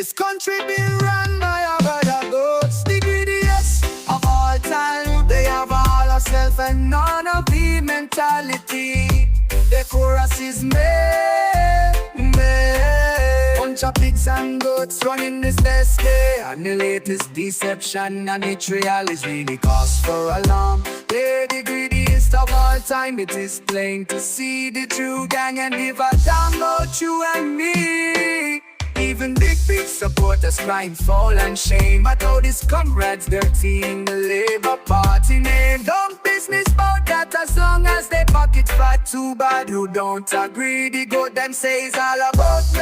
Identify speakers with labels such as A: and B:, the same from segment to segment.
A: This country been run by a brother goats. The greediest of all time. They have all a self and none of the mentality. The chorus is me. Bunch of pigs and goats running this best day. And the latest deception and its real is really cause for alarm. They're the greediest of all time. It is plain to see the true gang and give a damn about you and me. Even big supporters crying foul and shame at all these comrades dirty in the Labour Party name. Don't business about that as long as they pocket fat. Too bad who don't agree. The goat them say it's all about me.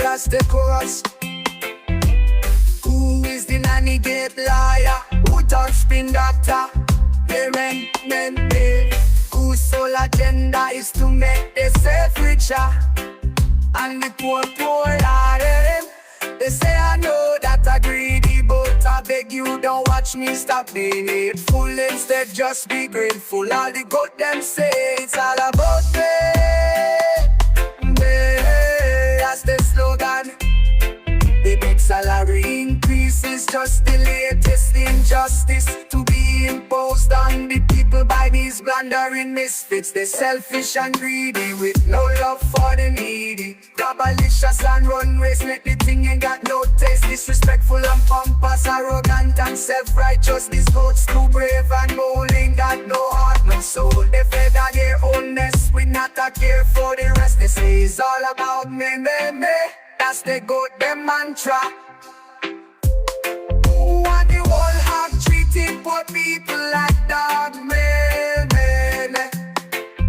A: That's the chorus. Who is the nanny gate liar? Who don't spin doctor? Men, whose sole agenda is to make themselves richer and the poor harder. They say I know that I greedy, but I beg you don't watch me stop being hateful. Instead just be grateful. All the good them say it's all about me. That's the slogan. The big salary increase is just the latest injustice to be imposed on the people by these blundering misfits. They're selfish and greedy with no love for the needy. Cabalicious and run race, make the thing ain't got no taste. Disrespectful and pompous, arrogant and self-righteous. These goats too brave and bold, ain't got no heart, no soul. They fed on their own nest, we not a care for the rest. They say it's all about me. That's the goat, them mantra. Who want the whole hog treating poor people like dog men?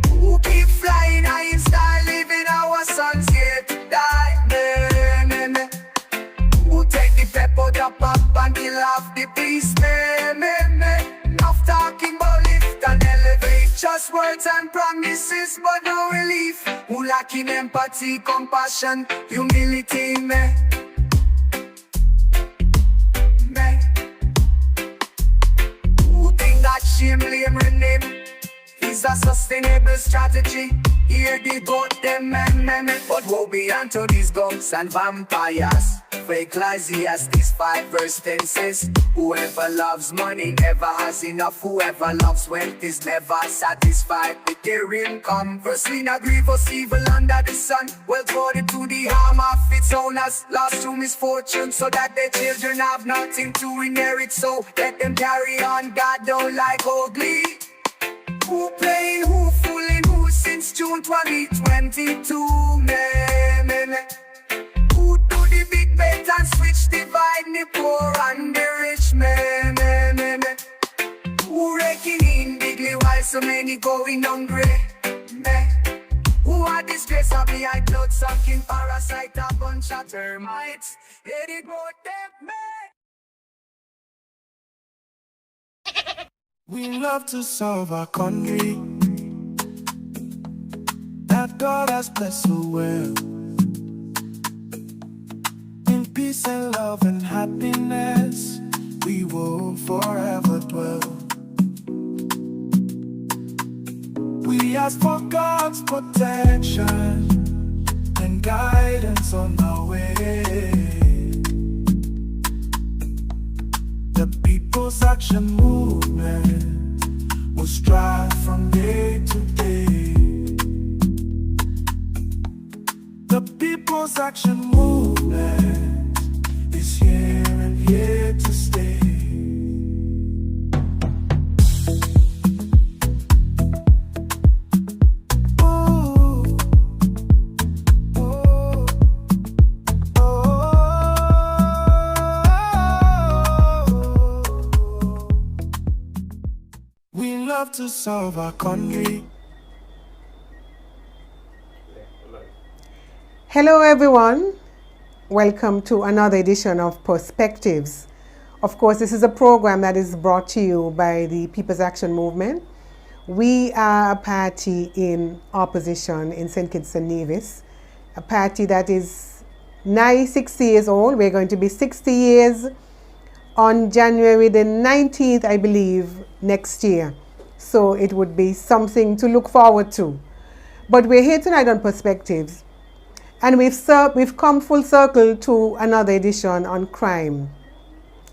A: Who keep flying high and start living our sons here to die? Men. Who take the pepper, the pop and kill off the peace? Men. Enough talking about lift and elevate, just words and promises but no relief. Who lacking empathy, compassion, humility, Who think that shame, blame, rename is a sustainable strategy? Here they got them, but woe be unto these ghosts and vampires. For Ecclesiastes 5 verse 10 says, whoever loves money never has enough. Whoever loves wealth is never satisfied with their income. Firstly, not grievous evil under the sun. Wealth brought to the harm of its owners, lost to misfortune, so that their children have nothing to inherit. So let them carry on, God don't like ugly. Who playing, who fooling, who since June 2022, men. Who do the big bet and switch, divide the poor and the rich, men. Who raking in bigly while so many going hungry, Who are disgrace of behind blood-sucking parasite, a bunch of termites. Let it go, them, We love to serve our country that God has blessed so well. In peace and love and happiness, we will forever dwell. We ask for God's protection and guidance on our way. The People's Action Movement will strive from day to day. The People's Action Movement is here and here to stay. To serve our country.
B: Hello everyone, welcome to another edition of Perspectives. Of course, this is a program that is brought to you by the People's Action Movement. We are a party in opposition in St. Kitts and Nevis, a party that is nigh 60 years old. We're going to be 60 years on January the 19th, I believe, next year. So it would be something to look forward to. But we're here tonight on Perspectives. And we've come full circle to another edition on crime.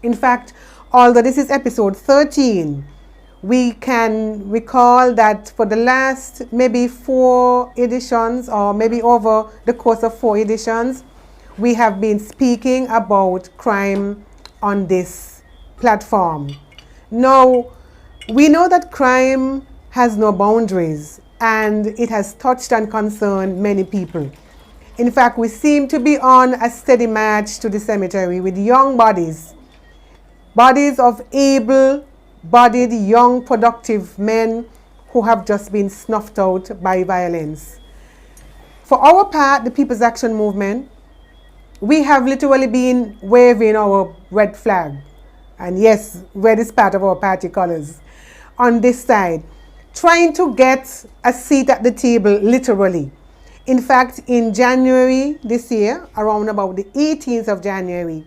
B: In fact, although this is episode 13, we can recall that for the last maybe 4 editions, or maybe over the course of 4 editions, we have been speaking about crime on this platform. Now, we know that crime has no boundaries, and it has touched and concerned many people. In fact, we seem to be on a steady march to the cemetery with young bodies of able-bodied, young, productive men who have just been snuffed out by violence. For our part, the People's Action Movement, we have literally been waving our red flag. And yes, red is part of our party colors. On this side, trying to get a seat at the table, literally. In fact, in January this year, around about the 18th of January,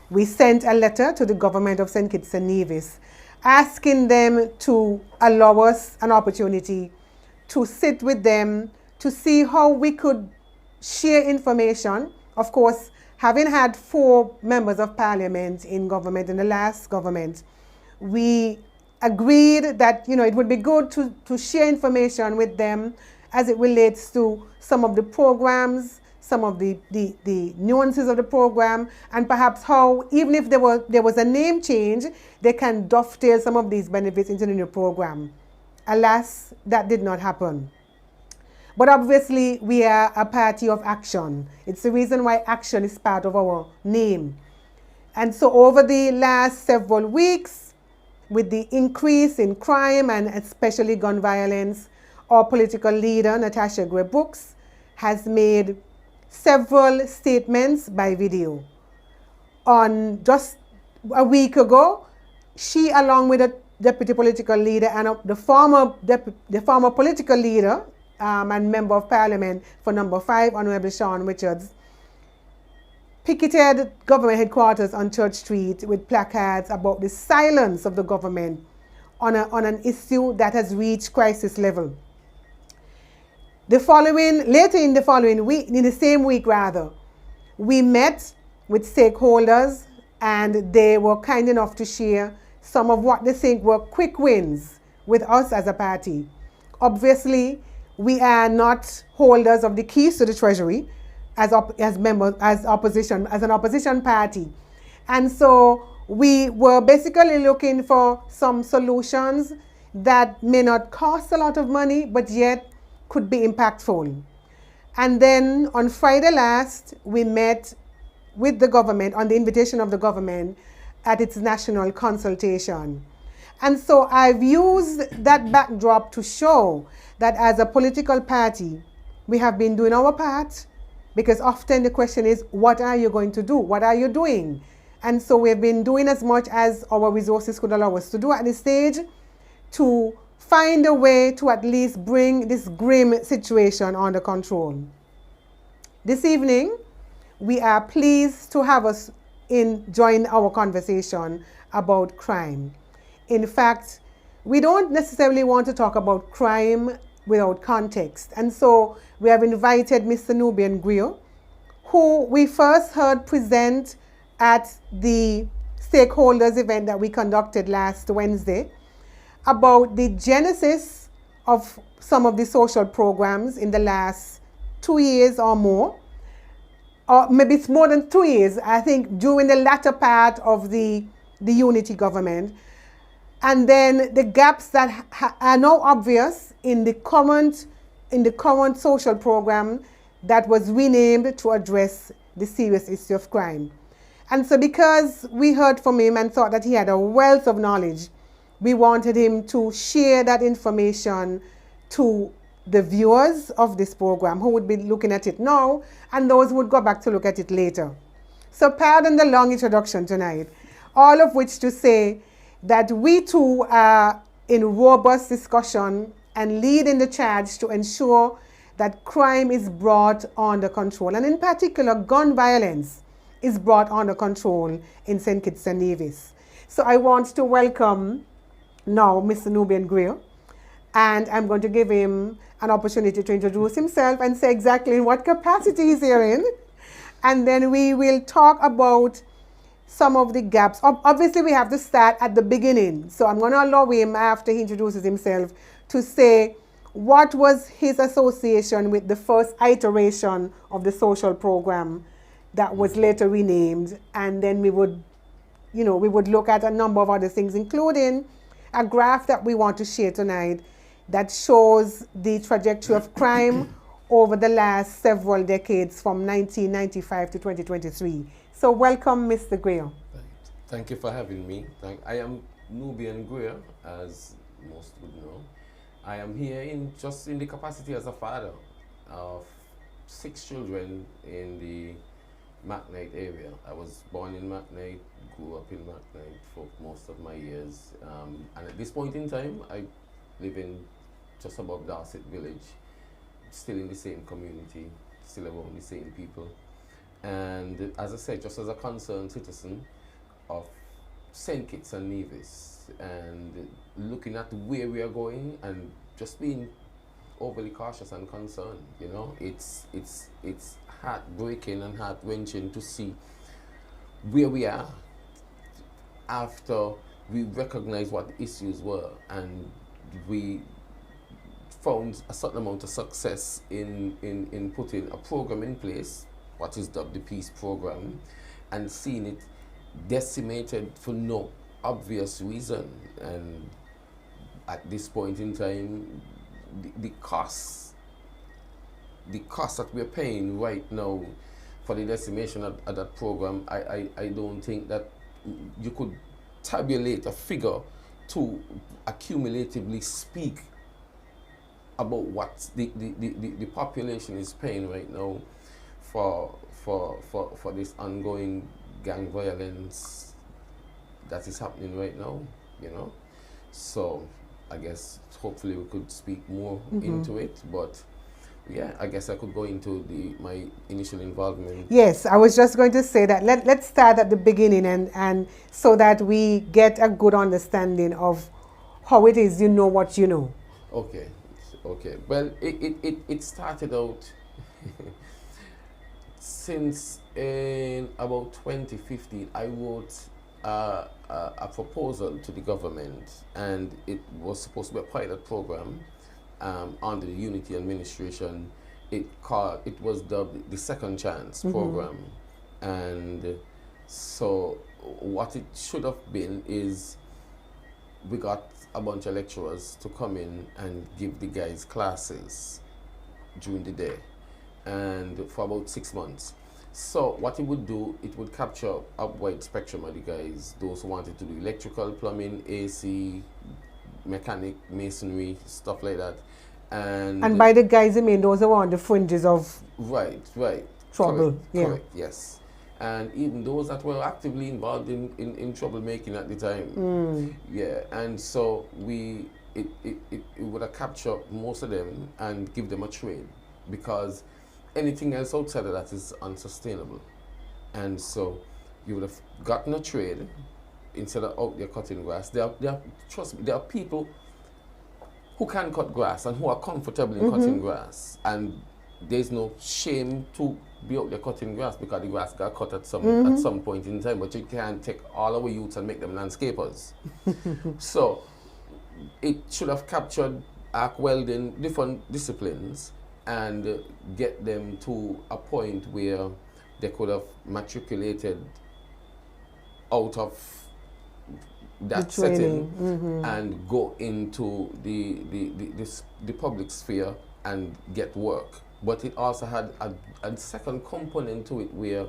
B: we sent a letter to the government of St. Kitts and Nevis asking them to allow us an opportunity to sit with them to see how we could share information. Of course, having had 4 members of parliament in government, in the last government, we agreed that it would be good to share information with them as it relates to some of the programs, some of the nuances of the program, and perhaps how, even if there was a name change, they can dovetail some of these benefits into the new program. Alas, that did not happen. But obviously, we are a party of action. It's the reason why action is part of our name. And so over the last several weeks, with the increase in crime and especially gun violence, our political leader, Natasha Gray Brooks, has made several statements by video. On just a week ago, she, along with the deputy political leader and the former political leader and member of parliament for number 5, Honorable Sean Richards, picketed government headquarters on Church Street with placards about the silence of the government on an issue that has reached crisis level. Later in the same week, we met with stakeholders, and they were kind enough to share some of what they think were quick wins with us as a party. Obviously, we are not holders of the keys to the treasury as an opposition party. And so we were basically looking for some solutions that may not cost a lot of money, but yet could be impactful. And then on Friday last, we met with the government on the invitation of the government at its national consultation. And so I've used that backdrop to show that as a political party, we have been doing our part, because often the question is, what are you going to do? What are you doing? And so we've been doing as much as our resources could allow us to do at this stage to find a way to at least bring this grim situation under control. This evening, we are pleased to have us join our conversation about crime. In fact, we don't necessarily want to talk about crime without context. And so we have invited Mr. Nubian Grill, who we first heard present at the stakeholders event that we conducted last Wednesday, about the genesis of some of the social programs in the last 2 years or more, or maybe it's more than 2 years, I think, during the latter part of the unity government. And then the gaps that are now obvious in the current social program that was renamed to address the serious issue of crime. And so because we heard from him and thought that he had a wealth of knowledge, we wanted him to share that information to the viewers of this program who would be looking at it now and those who would go back to look at it later. So pardon the long introduction tonight, all of which to say that we too are in robust discussion and leading the charge to ensure that crime is brought under control, and in particular gun violence is brought under control in St. Kitts and Nevis. So I want to welcome now Mr. Nubian Grill. And I'm going to give him an opportunity to introduce himself and say exactly in what capacity he's here in. And then we will talk about some of the gaps. Obviously, we have to start at the beginning. So I'm going to allow him, after he introduces himself, to say what was his association with the first iteration of the social program that was later renamed. And then we would, we would look at a number of other things, including a graph that we want to share tonight that shows the trajectory of crime over the last several decades from 1995 to 2023. So welcome, Mr. Greer.
C: Thank you for having me. I am Nubian Greer, as most would know. I am here just in the capacity as a father of 6 children in the McKnight area. I was born in McKnight, grew up in McKnight for most of my years. And at this point in time, I live in just above Dorset Village, still in the same community, still around the same people. And as I said, just as a concerned citizen of St. Kitts and Nevis, and looking at where we are going and just being overly cautious and concerned, it's heartbreaking and heart-wrenching to see where we are after we recognize what the issues were and we found a certain amount of success in putting a program in place, what is dubbed the Peace Program, and seeing it decimated for no obvious reason. And at this point in time, the costs that we're paying right now for the decimation of that program, I don't think that you could tabulate a figure to accumulatively speak about what the population is paying right now for this ongoing gang violence that is happening right now, So I guess hopefully we could speak more into it, but yeah, I guess I could go into my initial involvement.
B: Yes, I was just going to say that let's start at the beginning and so that we get a good understanding of how it is you know what you know.
C: Okay. Well, it started out since in about 2015. I wrote a proposal to the government, and it was supposed to be a pilot program under the Unity administration. It was dubbed the Second Chance program, and so what it should have been is we got a bunch of lecturers to come in and give the guys classes during the day, and for about 6 months. So what it would do, it would capture a wide spectrum of the guys, those who wanted to do electrical, plumbing, AC, mechanic, masonry, stuff like that. And
B: by the guys, I mean those who are on the fringes of
C: right
B: trouble.
C: Correct, yes. And even those that were actively involved in troublemaking at the time. Yeah, and so it would have captured most of them and give them a trade, because anything else outside of that is unsustainable. And so you would have gotten a trade instead of out there cutting grass. Trust me, there are people who can cut grass and who are comfortable in cutting grass, and there's no shame to be out there cutting grass because the grass got cut at some point in time. But you can't take all our youths and make them landscapers. So it should have captured arc welding, different disciplines, and get them to a point where they could have matriculated out of that setting and go into the public sphere and get work. But it also had a second component to it where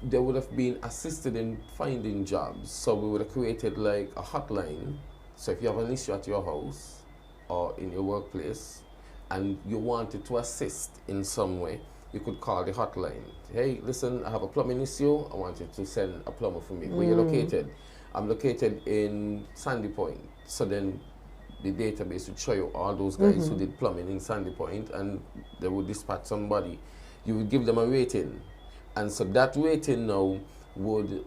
C: they would have been assisted in finding jobs. So we would have created like a hotline. So if you have an issue at your house or in your workplace and you wanted to assist in some way, you could call the hotline. Hey, listen, I have a plumbing issue. I want you to send a plumber for me. Where you located? I'm located in Sandy Point. So then the database would show you all those guys who did plumbing in Sandy Point, and they would dispatch somebody. You would give them a rating, and so that rating now would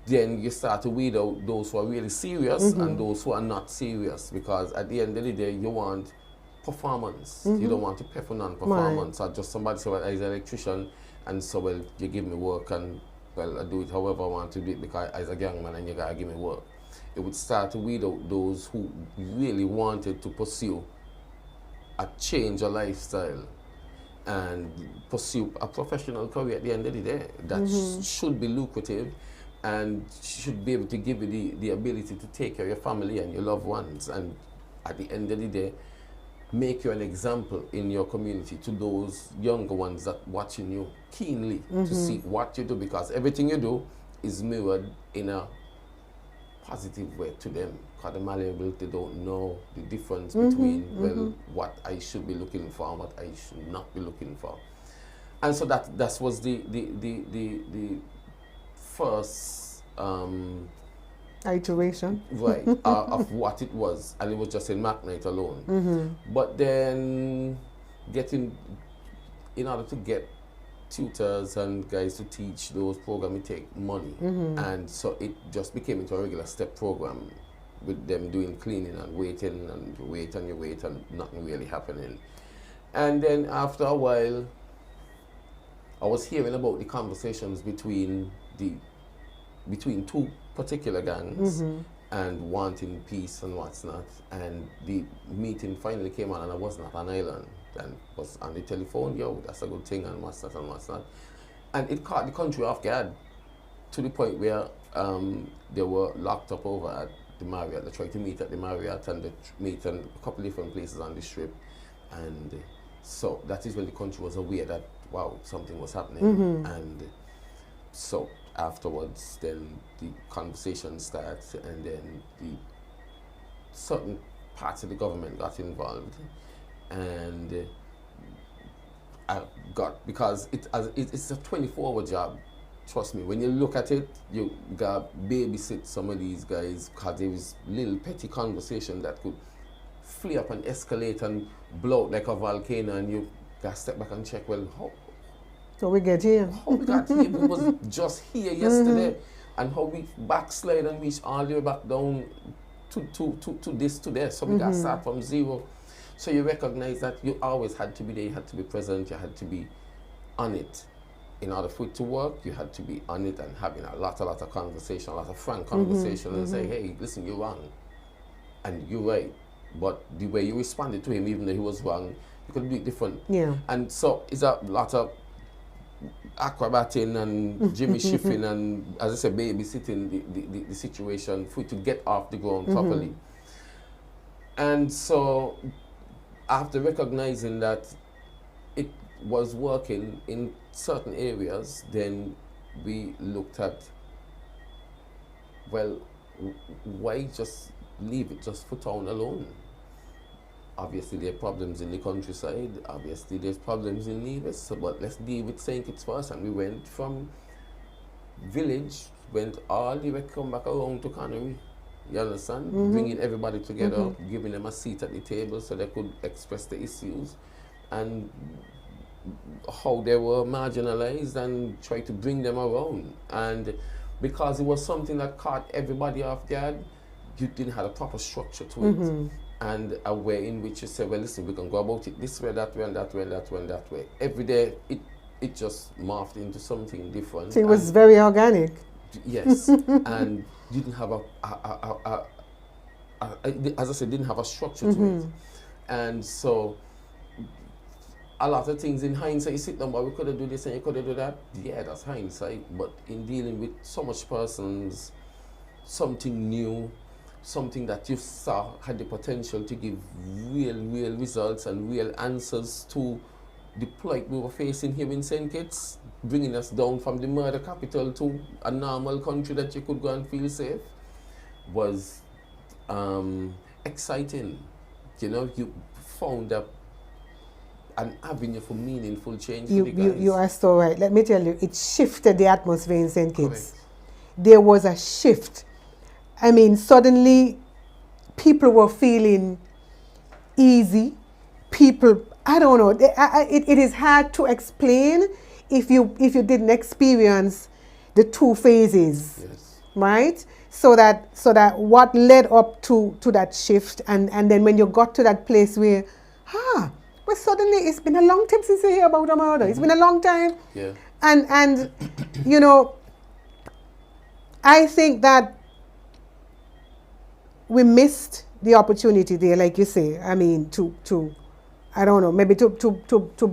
C: then you start to weed out those who are really serious and those who are not serious, because at the end of the day, you want performance. You don't want to pay for non-performance, or just somebody say, well, I'm an electrician, and so, well, you give me work, and, well, I do it however I want to do it, because I'm a young man and you gotta give me work. It would start to weed out those who really wanted to pursue a change of lifestyle and pursue a professional career at the end of the day that should be lucrative and should be able to give you the ability to take care of your family and your loved ones, and at the end of the day make you an example in your community to those younger ones that watching you keenly to see what you do, because everything you do is mirrored in a positive way to them, because the malleable, they don't know the difference between well, what I should be looking for and what I should not be looking for. And so that was the first
B: iteration,
C: right, of what it was, and it was just in MacNight alone. But then in order to get tutors and guys to teach those programs, it take money, and so it just became into a regular step program with them doing cleaning and waiting, and you wait and you wait and nothing really happening. And then after a while, I was hearing about the conversations between two particular gangs and wanting peace and what's not, and the meeting finally came on, and I was not on island and was on the telephone, yo, that's a good thing, and what's that and what's not. And it caught the country off guard to the point where they were locked up over at the Marriott. They tried to meet at the Marriott, and they meet in a couple different places on the strip, and so that is when the country was aware that, wow, something was happening. And so afterwards, then the conversation starts, and then the certain parts of the government got involved, and I got, because it's a 24-hour job. Trust me, when you look at it, you got babysit some of these guys, because there was little petty conversation that could flare up and escalate and blow out like a volcano, and you got to step back and check, well,
B: so we get here.
C: How we got here? We was just here yesterday, and how we backslide and reach all the way back down to this today. So we got to start from zero. So you recognize that you always had to be there, you had to be present, you had to be on it. In order for it to work, you had to be on it and having a lot of conversation, a lot of frank conversation, and say, hey, listen, you're wrong, and you're right. But the way you responded to him, even though he was wrong, you could do it different.
B: Yeah.
C: And so it's a lot of acrobating and Jimmy shifting and, as I said, babysitting the situation for it to get off the ground properly. And so after recognizing that it was working in certain areas, then we looked at, well, why just leave it just for town alone? Obviously, there are problems in the countryside. Obviously, there's problems in Nevis. So, but let's deal with St. Kitts first. And we went from village, went all the way, come back around to Canary. You understand? Bringing everybody together, giving them a seat at the table so they could express the issues and how they were marginalized, and try to bring them around. And because it was something that caught everybody off guard, you didn't have a proper structure to it. And a way in which you say, well, listen, we can go about it this way, that way, and that way, and that way, and that way. Every day, it just morphed into something different.
B: So it was very organic.
C: Yes, and didn't have as I said, didn't have a structure to it. And so, a lot of things in hindsight, you sit down, but we could have do this and you could have do that. Yeah, that's hindsight. But in dealing with so much persons, something new, something that you saw had the potential to give real results and real answers to the plight we were facing here in St. Kitts, bringing us down from the murder capital to a normal country that you could go and feel safe, was exciting. You know, you found an avenue for meaningful change for the guys.
B: You are so right. Let me tell you, it shifted the atmosphere in St. Kitts.
C: Correct.
B: There was a shift. I mean, suddenly people were feeling easy. People, I don't know, it is hard to explain if you didn't experience the two phases.
C: Yes.
B: right? So that what led up to that shift, and then when you got to that place where, well, suddenly it's been a long time since I hear about a murder. It's been a long time.
C: Yeah.
B: And you know, I think that we missed the opportunity there, like you say. I mean, to I don't know, maybe to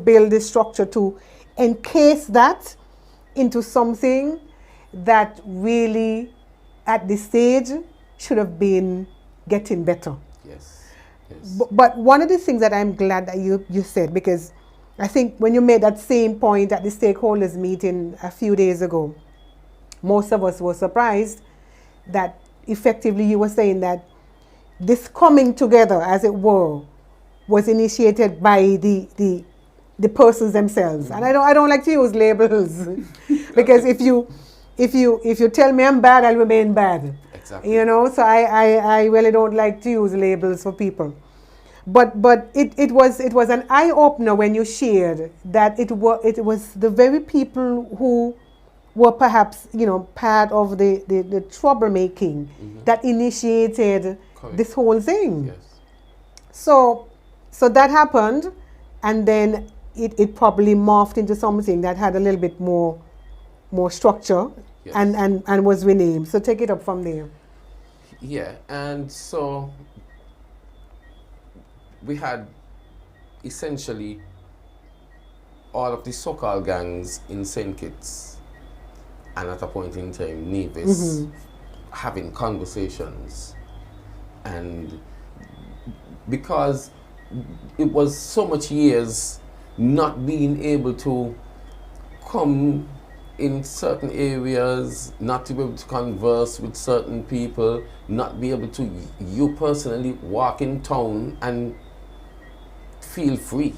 B: build this structure to encase that into something that really at this stage should have been getting better.
C: Yes. Yes.
B: But one of the things that I'm glad that you said, because I think when you made that same point at the stakeholders meeting a few days ago, most of us were surprised that effectively you were saying that this coming together, as it were, was initiated by the persons themselves. And I don't like to use labels because if you tell me I'm bad, I'll remain bad.
C: Exactly.
B: You know, so I really don't like to use labels for people. But it was an eye opener when you shared that it was the very people who were perhaps, you know, part of the troublemaking that initiated this whole thing.
C: Yes.
B: So that happened, and then it probably morphed into something that had a little bit more structure.
C: Yes.
B: and was renamed. So take it up from there.
C: Yeah, and so we had essentially all of the so-called gangs in St. Kitts and at a point in time Nevis having conversations, and because it was so much years not being able to come in certain areas, not to be able to converse with certain people, not be able to, you personally, walk in town and feel free.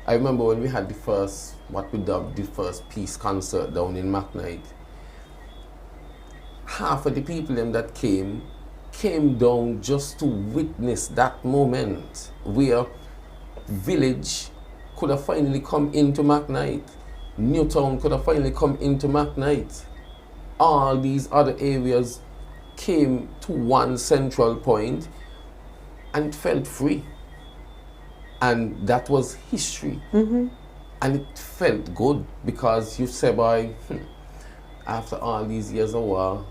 C: I remember when we had the first, what we dubbed the first peace concert down in McKnight, half of the people them that came down just to witness that moment where village could have finally come into McKnight. Newtown could have finally come into McKnight. All these other areas came to one central point and felt free. And that was history. And it felt good because you say, boy, after all these years of war,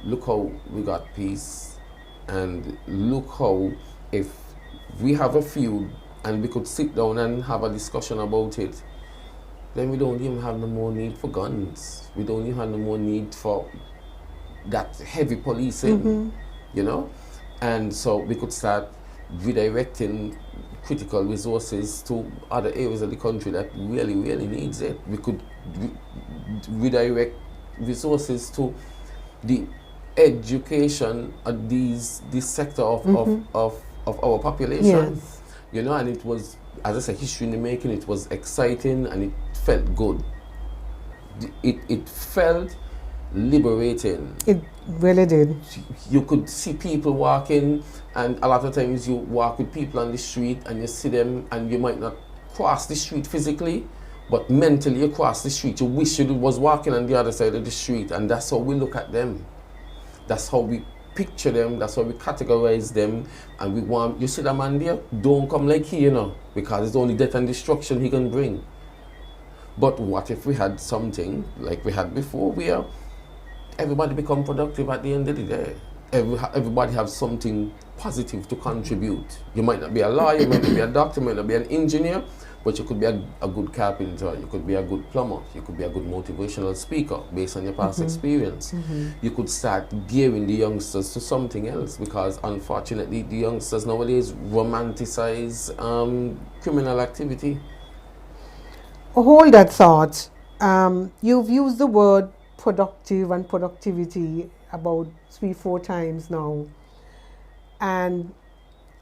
C: look how we got peace. And look how if we have a feud and we could sit down and have a discussion about it, then we don't even have no more need for guns. We don't even have no more need for that heavy policing, you know? And so we could start redirecting critical resources to other areas of the country that really, really needs it. We could redirect resources to the education of this sector of our population.
B: Yes.
C: You know, and it was, as I said, history in the making. It was exciting and it felt good. It felt liberating.
B: It really did.
C: You could see people walking, and a lot of times you walk with people on the street and you see them and you might not cross the street physically, but mentally you cross the street. You wish you was walking on the other side of the street, and that's how we look at them. That's how we picture them, that's how we categorize them, and we want, you see that man there, don't come like he, you know, because it's only death and destruction he can bring. But what if we had something like we had before, where everybody become productive at the end of the day? Everybody have something positive to contribute. You might not be a lawyer, you might not be a doctor, you might not be an engineer, but you could be a good carpenter, you could be a good plumber, you could be a good motivational speaker based on your past experience. You could start gearing the youngsters to something else, because unfortunately the youngsters nowadays romanticize criminal activity.
B: Hold that thought. You've used the word productive and productivity about 3-4 times now. And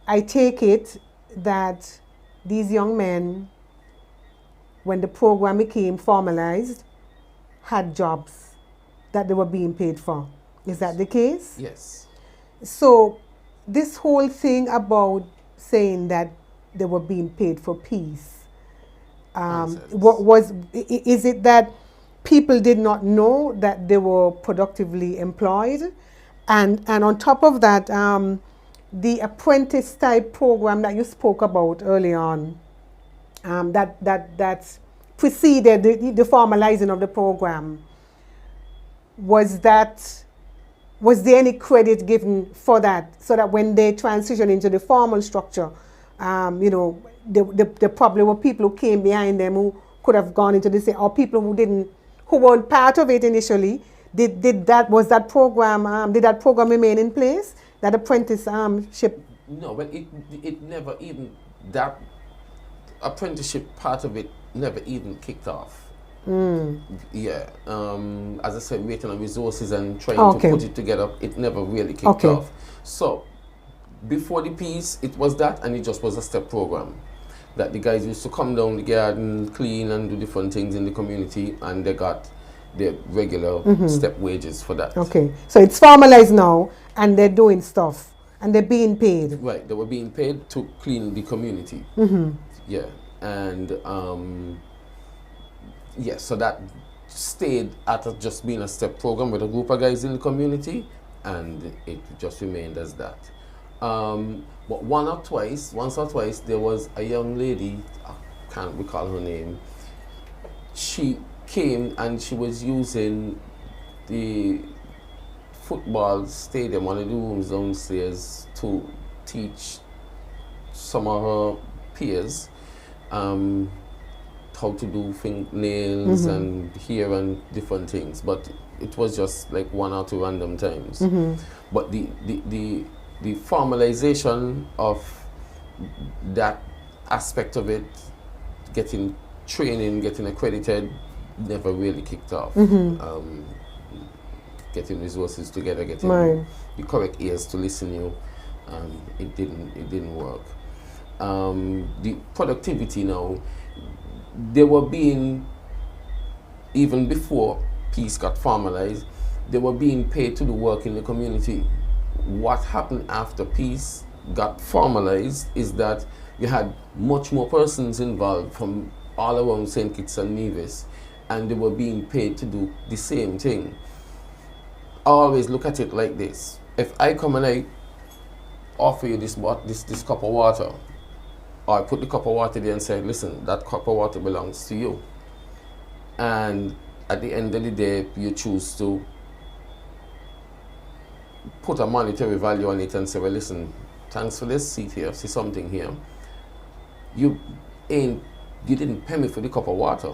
B: I take it that these young men, when the program became formalized, had jobs that they were being paid for. Is that the case?
C: Yes.
B: So this whole thing about saying that they were being paid for peace, is it that people did not know that they were productively employed. And on top of that, the apprentice type program that you spoke about early on, that preceded the formalizing of the program, was there any credit given for that, so that when they transition into the formal structure, there probably were people who came behind them who could have gone into this, or people who weren't part of it initially. Did that program remain in place? That apprenticeship?
C: No, but it never even, that apprenticeship part of it never even kicked off. Yeah, as I said, waiting on resources and trying to put it together, it never really kicked off. So before the peace, it was that, and it just was a step program that the guys used to come down the garden, clean and do different things in the community, and they got their regular step wages for that.
B: Okay, so it's formalized now, and they're doing stuff, and they're being paid.
C: Right, they were being paid to clean the community. Yeah, and yeah, so that stayed at just being a step program with a group of guys in the community, and it just remained as that. But once or twice, there was a young lady, I can't recall her name. She came and she was using the football stadium, one of the rooms downstairs, to teach some of her peers how to do nails and hair and different things. But it was just like 1 or 2 random times. But the formalization of that aspect of it, getting training, getting accredited, never really kicked off. Getting resources together, getting the correct ears to listen to you, it didn't work. The productivity now, they were being, even before peace got formalized, they were being paid to do work in the community. What happened after peace got formalized is that you had much more persons involved from all around St. Kitts and Nevis, and they were being paid to do the same thing. I always look at it like this. If I come and I offer you this cup of water, or I put the cup of water there and say, listen, that cup of water belongs to you. And at the end of the day, you choose to put a monetary value on it and say, well, listen, thanks for this seat here, see something here. You didn't pay me for the cup of water.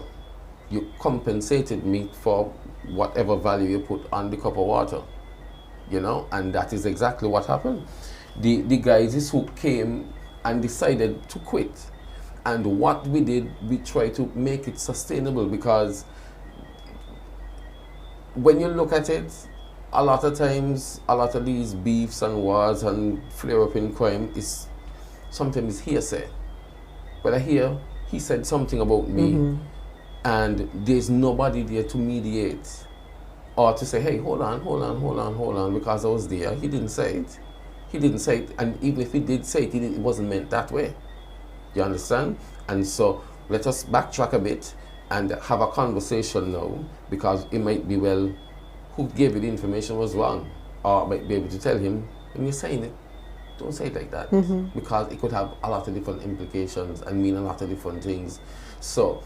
C: You compensated me for whatever value you put on the cup of water, and that is exactly what happened. The guys who came and decided to quit, and what we did, we tried to make it sustainable, because when you look at it, a lot of times, a lot of these beefs and wars and flare up in crime is sometimes hearsay. But I hear he said something about me, and there's nobody there to mediate or to say, hey, hold on, because I was there. He didn't say it. And even if he did say it, it wasn't meant that way. You understand? And so let us backtrack a bit and have a conversation now, because it might be, well, who gave you the information was wrong, or might be able to tell him, when you're saying it, don't say it like that, because it could have a lot of different implications and mean a lot of different things. So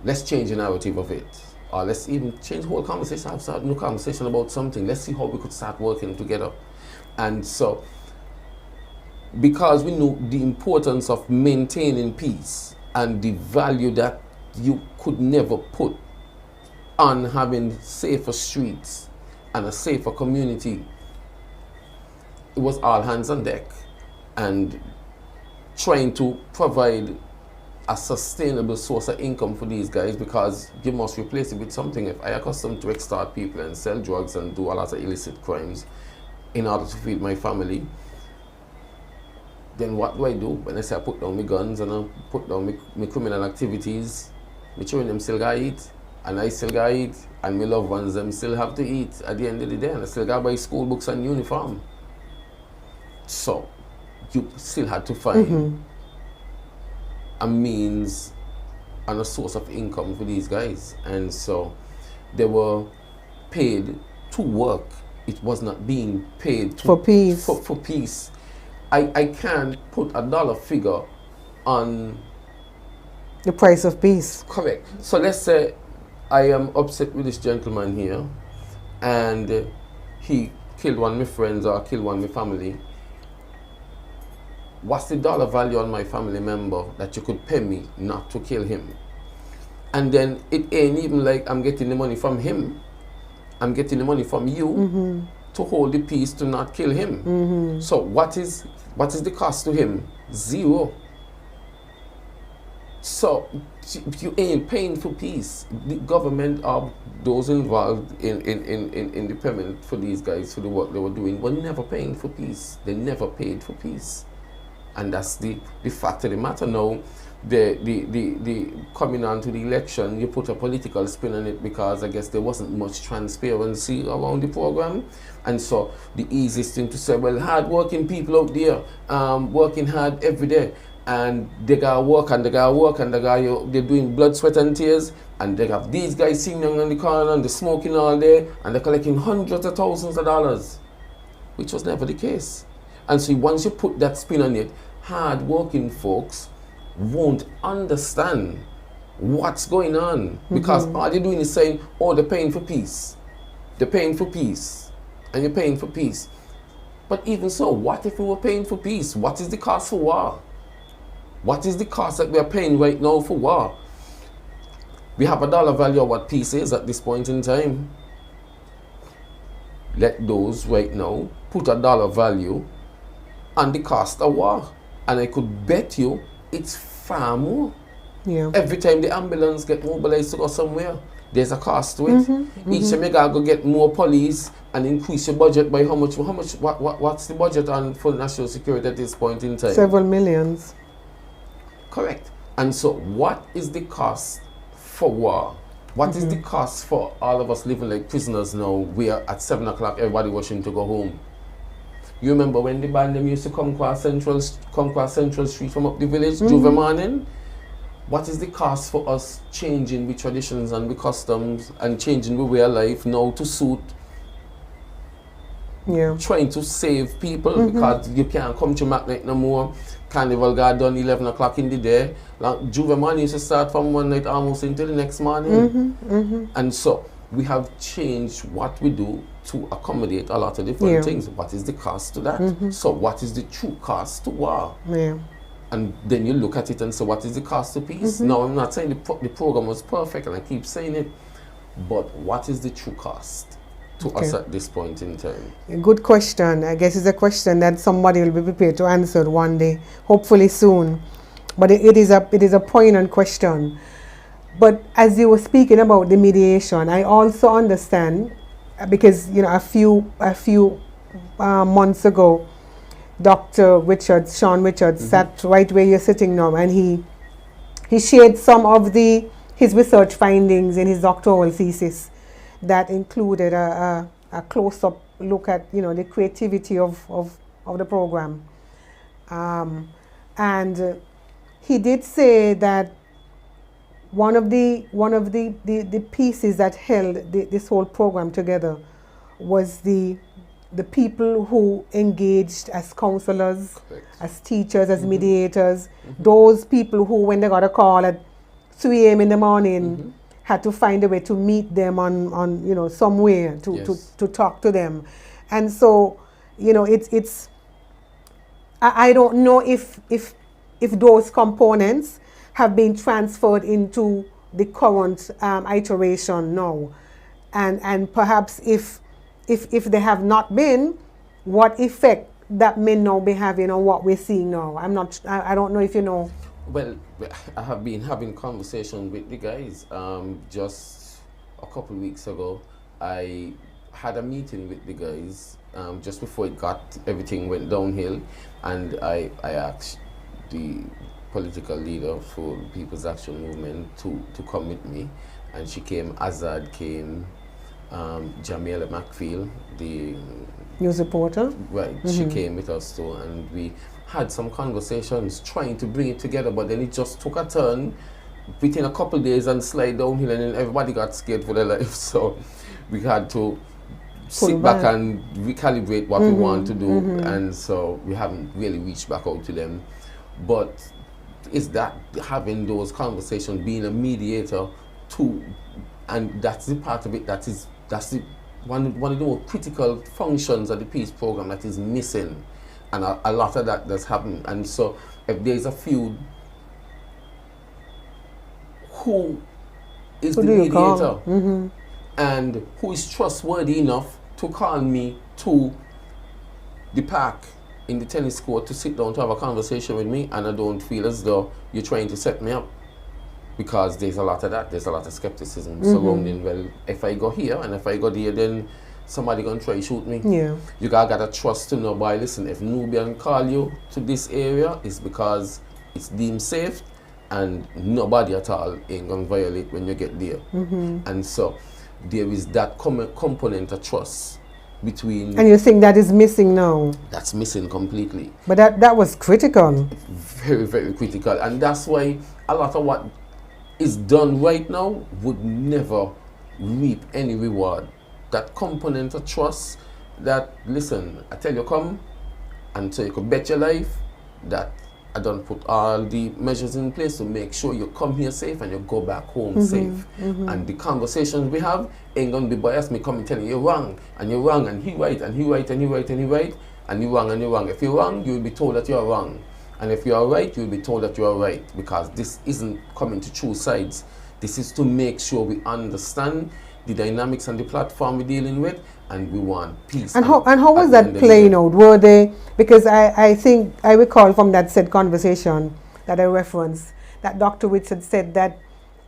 C: let's change the narrative of it, or let's even change the whole conversation, have a new conversation about something. Let's see how we could start working together. And so, because we know the importance of maintaining peace and the value that you could never put on having safer streets and a safer community, it was all hands on deck, and trying to provide a sustainable source of income for these guys, because you must replace it with something. If I accustomed to extort people and sell drugs and do a lot of illicit crimes in order to feed my family, then what do I do? When I say I put down my guns and I put down my criminal activities, my children them still gotta eat, and I still gotta eat, and my loved ones them still have to eat at the end of the day, and I still gotta buy school books and uniform. So you still had to find a means and a source of income for these guys. And so they were paid to work. It was not being paid
B: For peace.
C: For peace. I can't put a dollar figure on
B: The price of peace.
C: correct. So let's say I am upset with this gentleman here, and he killed one of my friends or killed one of my family. What's the dollar value on my family member that you could pay me not to kill him? And then it ain't even like I'm getting the money from him. I'm getting the money from you to hold the peace to not kill him. So what is the cost to him? Zero. So you ain't paying for peace. The government or those involved in the payment for these guys for the work they were doing were never paying for peace. They never paid for peace. And that's the fact of the matter now. The coming on to the election, you put a political spin on it because I guess there wasn't much transparency around the program, and so the easiest thing to say, well, hard-working people out there, working hard every day, and they gotta work and they gotta work and they're doing blood, sweat, and tears, and they have these guys sitting on the corner and they're smoking all day and they're collecting hundreds of thousands of dollars, which was never the case. And so once you put that spin on it, hard-working folks won't understand what's going on because all they're doing is saying, oh, they're paying for peace. They're paying for peace. And you're paying for peace. But even so, what if we were paying for peace? What is the cost for war? What is the cost that we are paying right now for war? We have a dollar value of what peace is at this point in time. Let those right now put a dollar value on the cost of war. And I could bet you it's far more.
B: Yeah.
C: Every time the ambulance get mobilized to go somewhere, there's a cost to it. Each time you gotta go get more police and increase your budget by how much? What's the budget on for national security at this point in time?
B: Several millions.
C: Correct. And so what is the cost for war? What is the cost for all of us living like prisoners now? We are at 7 o'clock, everybody wishing to go home. You remember when the band them used to come across Central Street from up the village, Juve morning? What is the cost for us changing the traditions and the customs and changing the way of life now to suit trying to save people because you can't come to Mac night no more. Carnival got done 11 o'clock in the day. Like Juve morning used to start from one night almost until the next morning. And so we have changed what we do to accommodate a lot of different things. What is the cost to that? So what is the true cost to war? And then you look at it and say, what is the cost to peace? Now, I'm not saying the program was perfect, and I keep saying it, but what is the true cost to us at this point in time?
B: A good question. I guess it's a question that somebody will be prepared to answer one day, hopefully soon. But it is a poignant question. But as you were speaking about the mediation, I also understand, because a few months ago, Dr. Sean Richards, sat right where you're sitting now, and he shared some of his research findings in his doctoral thesis that included a close-up look at the creativity of the program, and he did say that one of the pieces that held this whole program together was the people who engaged as counselors, as teachers, as mediators, those people who, when they got a call at 3 a.m. in the morning, had to find a way to meet them on somewhere to talk to them. And so, it's I don't know if those components have been transferred into the current iteration now, and perhaps if they have not been, what effect that may now be having on what we're seeing now. I don't know if you know.
C: Well, I have been having conversation with the guys. Just a couple of weeks ago, I had a meeting with the guys just before everything went downhill, and I asked the political leader for People's Action Movement to come with me, and she came. Azad came. Jamila McFeel, the
B: news reporter,
C: right? She came with us too, and we had some conversations trying to bring it together, but then it just took a turn within a couple of days and slide downhill, and then everybody got scared for their life. So we had to sit back and recalibrate what we want to do, and so we haven't really reached back out to them. But it's that having those conversations, being a mediator too, and that's the part of it that's the one of the more critical functions of the peace program that is missing, and a lot of that does happen. And so if there's a feud, who is the mediator and who is trustworthy enough to call me to the park in the tennis court to sit down to have a conversation with me, and I don't feel as though you're trying to set me up? Because there's a lot of that, there's a lot of skepticism surrounding, well, if I go here and if I go there, then somebody gonna try to shoot me.
B: Yeah.
C: You gotta trust to know, boy, listen, if Nubian call you to this area, it's because it's deemed safe and nobody at all ain't gonna violate when you get there. And so there is that component of trust between.
B: And you think that is missing now?
C: That's missing completely.
B: But that was critical.
C: Very, very critical. And that's why a lot of what is done right now would never reap any reward. That component of trust, that, listen, I tell you come, and so you could bet your life that I don't put all the measures in place to make sure you come here safe and you go back home safe. And the conversations we have ain't gonna be biased, me coming telling you you're wrong, and you're wrong, and he right, and he right, and he right, and he right, and you're wrong, and you're wrong. If you're wrong, you'll be told that you're wrong. And if you are right, you'll be told that you are right, because this isn't coming to choose sides. This is to make sure we understand the dynamics and the platform we're dealing with, and we want peace. And
B: how was that playing out? Were they, because I think I recall from that said conversation that I referenced that Dr. Witts had said that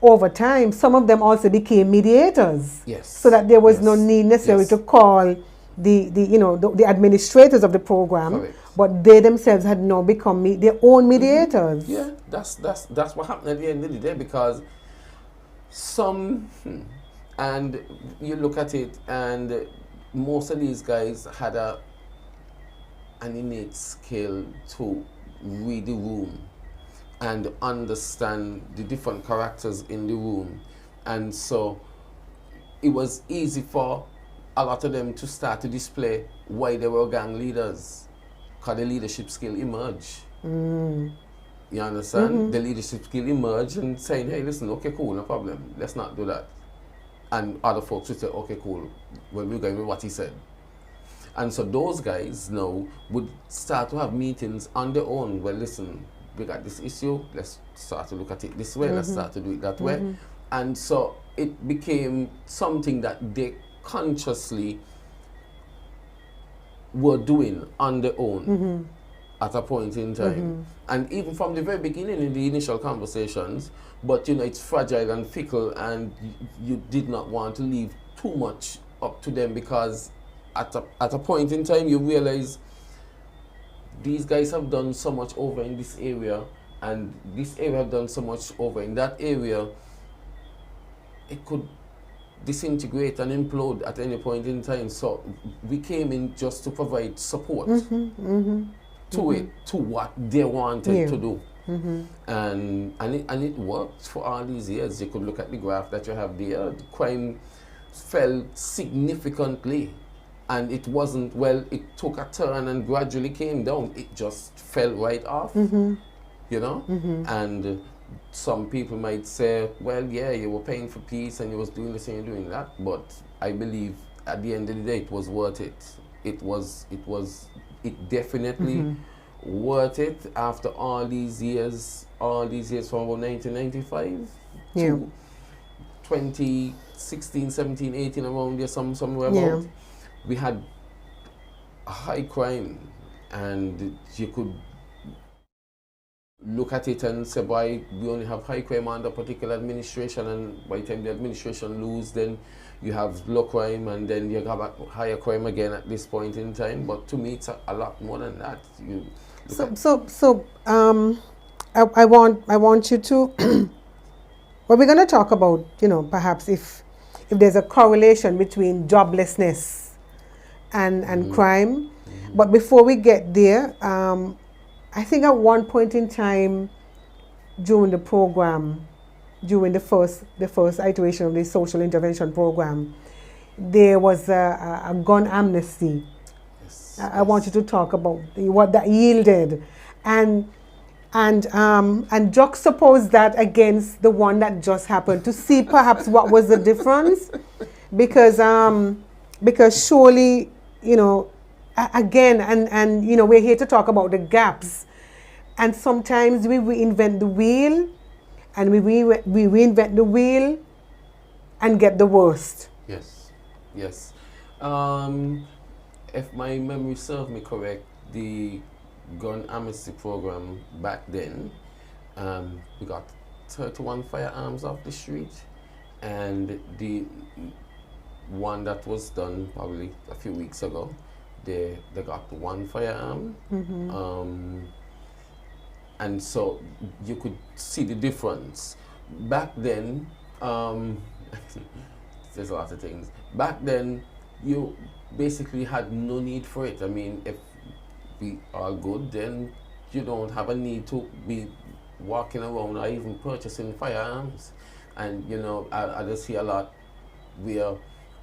B: over time some of them also became mediators.
C: Yes.
B: So that there was no need necessarily to call the administrators of the program.
C: Correct.
B: But they themselves had now become their own mediators.
C: Yeah, that's what happened at the end of the day, because some, and you look at it, and most of these guys had an innate skill to read the room and understand the different characters in the room, and so it was easy for a lot of them to start to display why they were gang leaders. The leadership skill emerge. You understand? The leadership skill emerge and saying, hey, listen, okay, cool, no problem. Let's not do that. And other folks would say, okay, cool. Well, we're going with what he said. And so those guys now would start to have meetings on their own. Well, listen, we got this issue. Let's start to look at it this way. Let's start to do it that way. And so it became something that they consciously were doing on their own at a point in time. And even from the very beginning in the initial conversations, but it's fragile and fickle, and you did not want to leave too much up to them, because at a point in time you realize these guys have done so much over in this area, and this area have done so much over in that area. It could disintegrate and implode at any point in time. So we came in just to provide support to it, to what they wanted to do. And it worked for all these years. You could look at the graph that you have there. The crime fell significantly, and it wasn't, well, it took a turn and gradually came down. It just fell right off, and some people might say, well, yeah, you were paying for peace and you was doing this and you're doing that, but I believe at the end of the day it was worth it. It definitely worth it after all these years from about 1995 to 2016, 17, 18, around there, somewhere about. We had high crime, and you could look at it and say, boy, we only have high crime under a particular administration, and by the time the administration lose, then you have low crime, and then you have higher crime again at this point in time. But to me, it's a lot more than that.
B: I want you to well, we're going to talk about, perhaps if there's a correlation between joblessness and crime. But before we get there, I think at one point in time during the program, during the first iteration of the social intervention program, there was a gun amnesty.
C: Yes,
B: I want you to talk about what that yielded, and juxtapose that against the one that just happened to see perhaps what was the difference, because surely, you know, again, and you know, we're here to talk about the gaps, and sometimes we reinvent the wheel, and we reinvent the wheel and get the worst.
C: yes, yes. If my memory serves me correct, the gun amnesty program back then, we got 31 firearms off the street, and the one that was done probably a few weeks ago, they got one firearm. And so you could see the difference. Back then, there's a lot of things. Back then, you basically had no need for it. I mean, if we are good, then you don't have a need to be walking around or even purchasing firearms. And you know, I just see a lot where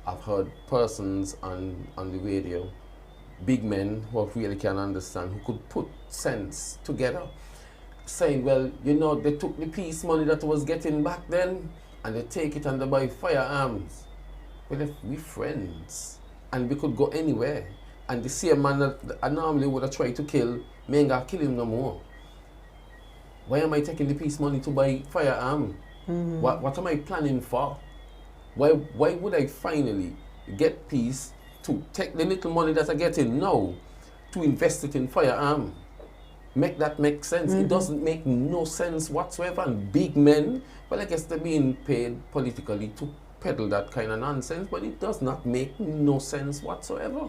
C: I've heard persons on the radio, big men who really can understand, who could put sense together, saying, well, you know, they took the peace money that was getting back then and they take it and they buy firearms. Well, if we friends and we could go anywhere, and the same man that I normally would have tried to kill, me ain't gonna kill him no more. Why am I taking the peace money to buy firearm? What am I planning for? Why would I finally get peace to take the little money that I get in now to invest it in firearm? Make that make sense. It doesn't make no sense whatsoever. And big men, well, I guess they're being paid politically to peddle that kind of nonsense, but it does not make no sense whatsoever.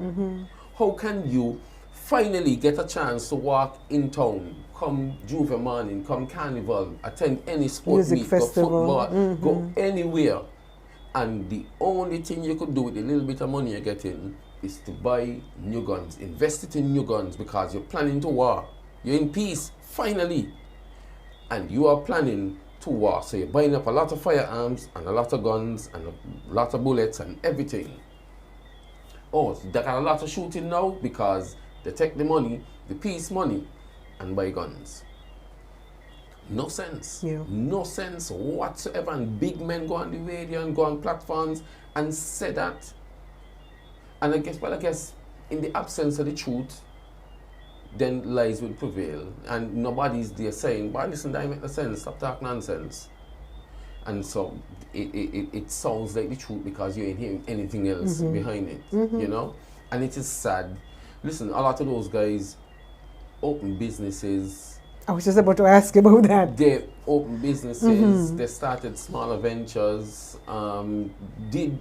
C: How can you finally get a chance to walk in town, come Juve morning, come Carnival, attend any sport
B: Music
C: meet,
B: festival.
C: go football, go anywhere, and the only thing you could do with the little bit of money you're getting is to buy new guns, invest it in new guns, because you're planning to war. You're in peace, finally. And you are planning to war. So you're buying up a lot of firearms and a lot of guns and a lot of bullets and everything. Oh, so they got a lot of shooting now because they take the money, the peace money, and buy guns. No sense.
B: Yeah.
C: No sense whatsoever. And big men go on the radio and go on platforms and say that. And I guess in the absence of the truth, then lies will prevail, and nobody's there saying, "But listen, that make no sense. Stop talking nonsense." And so it sounds like the truth because you ain't hearing anything else behind it, you know. And it is sad. Listen, a lot of those guys open businesses.
B: I was just about to ask about that.
C: They open businesses. They started smaller ventures. Did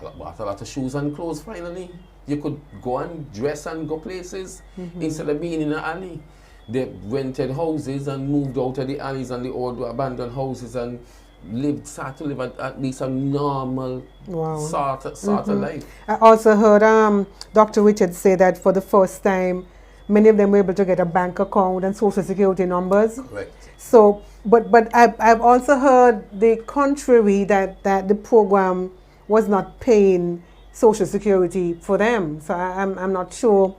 C: bought a lot of shoes and clothes finally. You could go and dress and go places instead of being in an alley. They rented houses and moved out of the alleys and the old abandoned houses and started to live at least a normal sort of life.
B: I also heard Dr. Richard say that for the first time, many of them were able to get a bank account and social security numbers.
C: Correct.
B: So, but I've also heard the contrary, that the program was not paying social security for them. So I'm not sure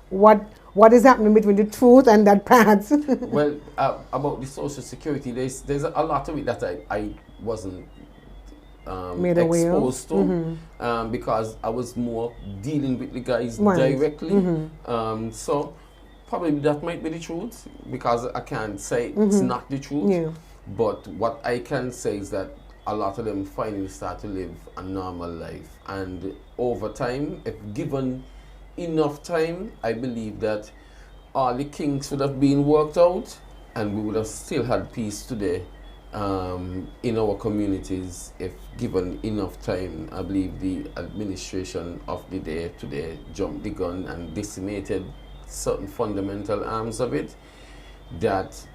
B: what is happening between the truth and that part.
C: Well, about the social security, there's a lot of it that I wasn't exposed to because I was more dealing with the guys directly. So probably that might be the truth, because I can't say it's not the truth.
B: Yeah.
C: But what I can say is that a lot of them finally start to live a normal life, and over time, if given enough time, I believe that all the kinks would have been worked out and we would have still had peace today in our communities if given enough time. I believe the administration of the day today jumped the gun and decimated certain fundamental arms of it that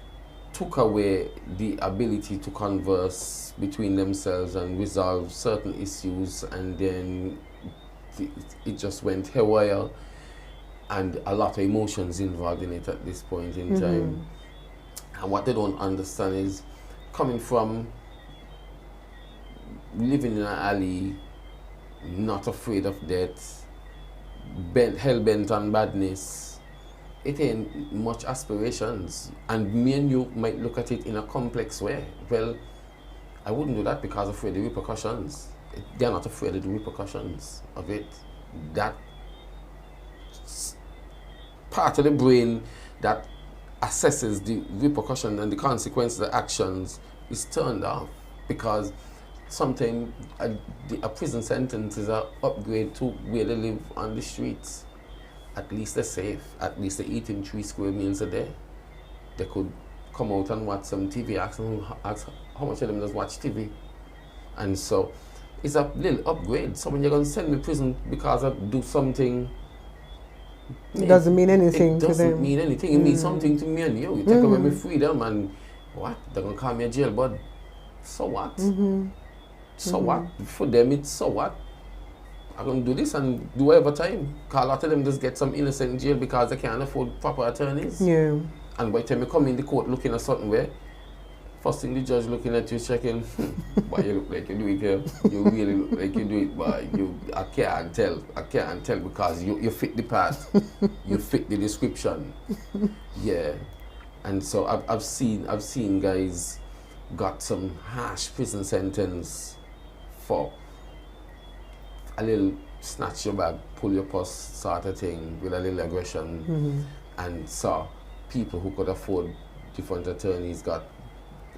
C: took away the ability to converse between themselves and resolve certain issues, and then it just went haywire, and a lot of emotions involved in it at this point in time. And what they don't understand is coming from living in an alley, not afraid of death, hell bent on badness, it ain't much aspirations. And me and you might look at it in a complex way. Well, I wouldn't do that because I'm afraid of the repercussions. They're not afraid of the repercussions of it. That part of the brain that assesses the repercussion and the consequences of the actions is turned off, because sometimes a prison sentence is an upgrade to where they live on the streets. At least they're safe. At least they're eating 3 square meals a day. They could come out and watch some TV. Ask how much of them does watch TV. And so it's a little upgrade. So when you're going to send me to prison because I do something,
B: it doesn't mean anything to them.
C: It doesn't mean anything. It means something to me and you. You take away my freedom and what? They're going to call me a jailbird. So what? So what? For them, it's so what? I'm going to do this and do whatever time. Because a lot of them just get some innocent in jail because they can't afford proper attorneys.
B: Yeah.
C: And by the time you come in the court looking a certain way, first thing the judge looking at you checking, boy, you look like you do it here. You really look like you do it, boy. I can't tell because you fit the part. You fit the description. Yeah. And so I've seen guys got some harsh prison sentence for a little snatch your bag, pull your purse sort of thing with a little aggression. And so people who could afford different attorneys got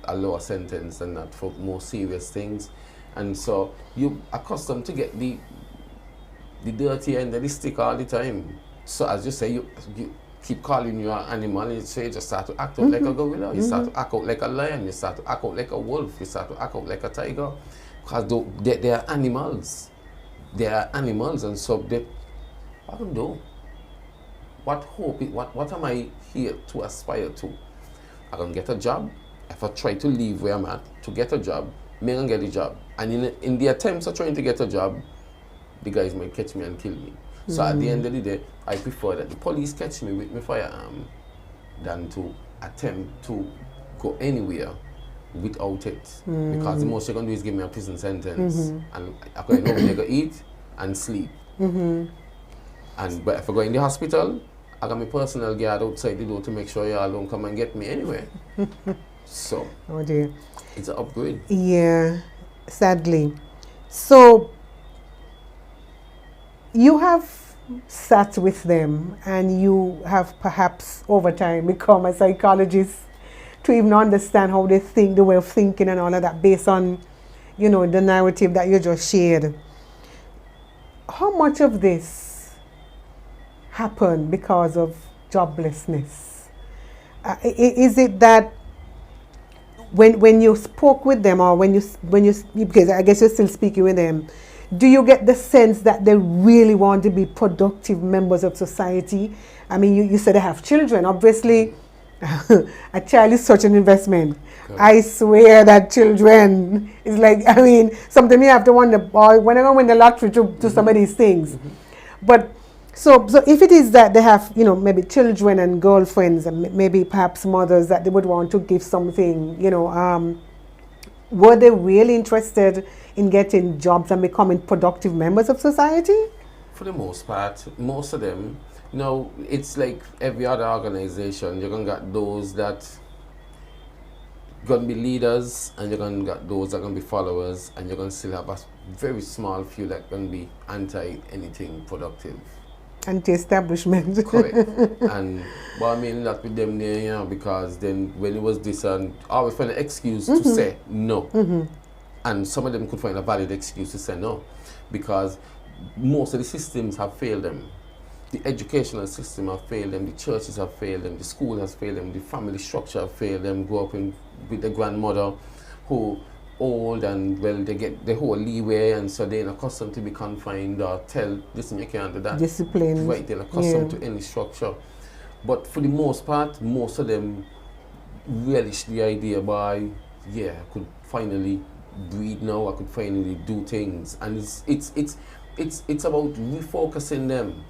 C: a lower sentence than that for more serious things. And so you're accustomed to get the dirty end of the stick all the time. So as you say, you keep calling you an animal, and so you just start to act out like a gorilla, you start to act out like a lion, you start to act out like a wolf, you start to act out like a tiger. Because they are animals. They are animals, and so I don't know. What am I here to aspire to? I can get a job. If I try to leave where I'm at to get a job, I can get a job. And in the attempts of trying to get a job, the guys might catch me and kill me. So at the end of the day, I prefer that the police catch me with my firearm than to attempt to go anywhere without it. Because the most you're going to do is give me a prison sentence. And I can know when I go eat and sleep. But if I go in the hospital, I got my personal guard outside the door to make sure y'all don't come and get me anyway. So,
B: oh dear,
C: it's an upgrade.
B: Yeah, sadly. So, you have sat with them and you have perhaps over time become a psychologist to even understand how they think, the way of thinking and all of that based on, the narrative that you just shared. How much of this happened because of joblessness? Is it that when you spoke with them, or when you because I guess you're still speaking with them, do you get the sense that they really want to be productive members of society? I mean, you said they have children. Obviously, a child is such an investment. Okay. I swear that children is like, I mean, sometimes you have to wonder, boy, when I go win the lottery to some of these things. But so if it is that they have, maybe children and girlfriends and maybe perhaps mothers that they would want to give something, were they really interested in getting jobs and becoming productive members of society?
C: For the most part, most of them, it's like every other organization. You're going to get those that going to be leaders, and you're going to get those that are going to be followers, and you're going to still have a very small few that going to be anti-anything productive.
B: Anti-establishment.
C: Correct. But I mean that with them there, because then when it was this, and I always find an excuse to say no. And some of them could find a valid excuse to say no, because most of the systems have failed them. The educational system have failed them, the churches have failed them, the school has failed them, the family structure have failed them. Grow up with the grandmother who old and well, they get the whole leeway, and so they're accustomed to be confined or tell, listen, you can't do that.
B: Discipline.
C: Right, they're accustomed to any structure. But for the most part, most of them relish the idea by, I could finally breathe now, I could finally do things. And it's about refocusing them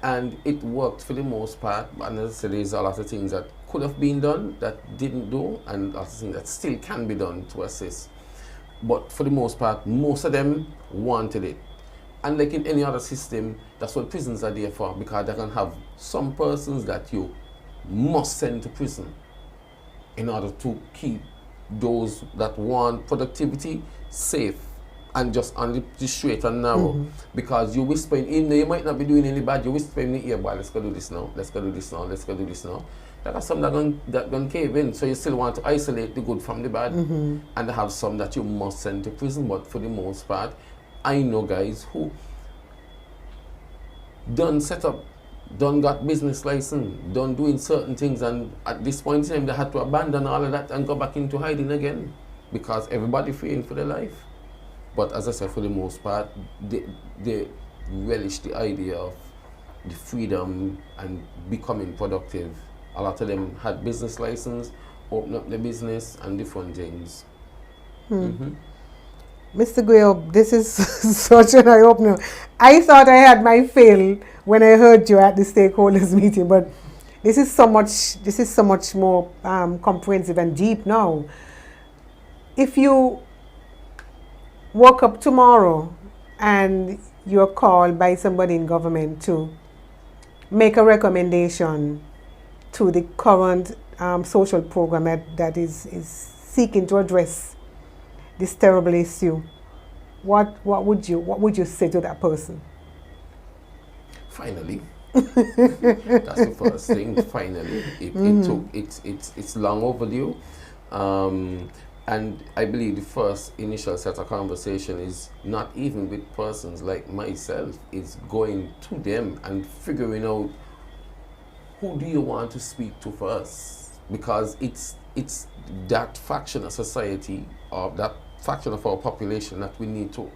C: And it worked for the most part. And as I said, there's a lot of things that could have been done that didn't do, and a lot of things that still can be done to assist. But for the most part, most of them wanted it. And like in any other system, that's what prisons are there for, because they can have some persons that you must send to prison in order to keep those that want productivity safe and just on the straight and narrow. Because you whispering in there, you might not be doing any bad, you whispering in the ear, boy, let's go do this now, let's go do this now, let's go do this now. There are some that going cave in, so you still want to isolate the good from the bad. And they have some that you must send to prison, but for the most part, I know guys who done set up, done got business license, done doing certain things, and at this point in time they had to abandon all of that and go back into hiding again because everybody fearing for their life. But as I said, for the most part, they relish the idea of the freedom and becoming productive. A lot of them had business license, open up their business and different things.
B: Mr. Guyo, this is such an eye-opener. I thought I had my fill when I heard you at the stakeholders meeting, but this is so much more comprehensive and deep now. If you woke up tomorrow and you're called by somebody in government to make a recommendation to the current social program that is seeking to address this terrible issue, what would you say to that person?
C: Finally. That's the first thing. Finally, it's long overdue, and I believe the first initial set of conversation is not even with persons like myself. It's going to them and figuring out who do you want to speak to first, because it's that fraction of society, or that fraction of our population that we need to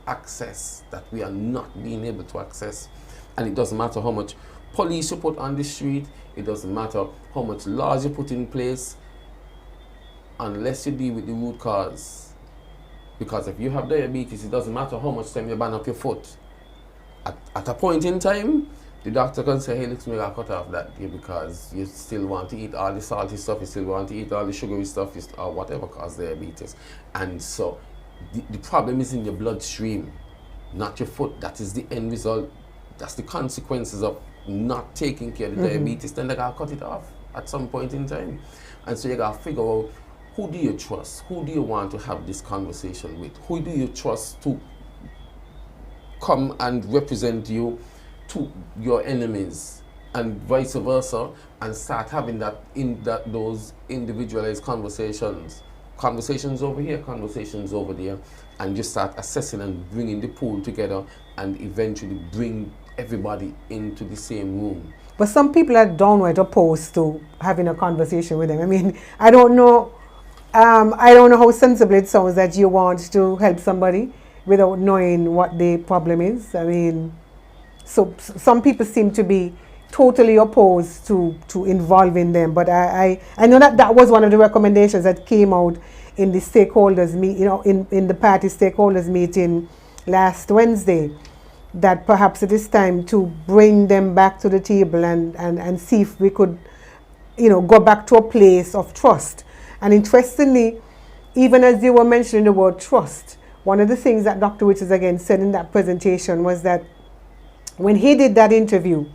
C: access, that we are not being able to access. And it doesn't matter how much police you put on the street, it doesn't matter how much laws you put in place, unless you deal with the root cause. Because if you have diabetes, it doesn't matter how much time you band up your foot. At a point in time, the doctor can say, hey, let's make a cut off that day because you still want to eat all the salty stuff, you still want to eat all the sugary stuff, or whatever causes diabetes. And so the problem is in your bloodstream, not your foot. That is the end result. That's the consequences of not taking care of the diabetes. Then they gotta cut it off at some point in time. And so you gotta figure out, who do you trust? Who do you want to have this conversation with? Who do you trust to come and represent you to your enemies, and vice versa, and start having those individualized conversations over here, conversations over there, and just start assessing and bringing the pool together, and eventually bring everybody into the same room.
B: But some people are downright opposed to having a conversation with them. I mean, I don't know how sensible it sounds that you want to help somebody without knowing what the problem is. I mean, so some people seem to be totally opposed to involving them. But I know that was one of the recommendations that came out in the stakeholders in the party stakeholders meeting last Wednesday, that perhaps it is time to bring them back to the table and see if we could, go back to a place of trust. And interestingly, even as you were mentioning the word trust, one of the things that Dr. Withers again said in that presentation was that when he did that interview,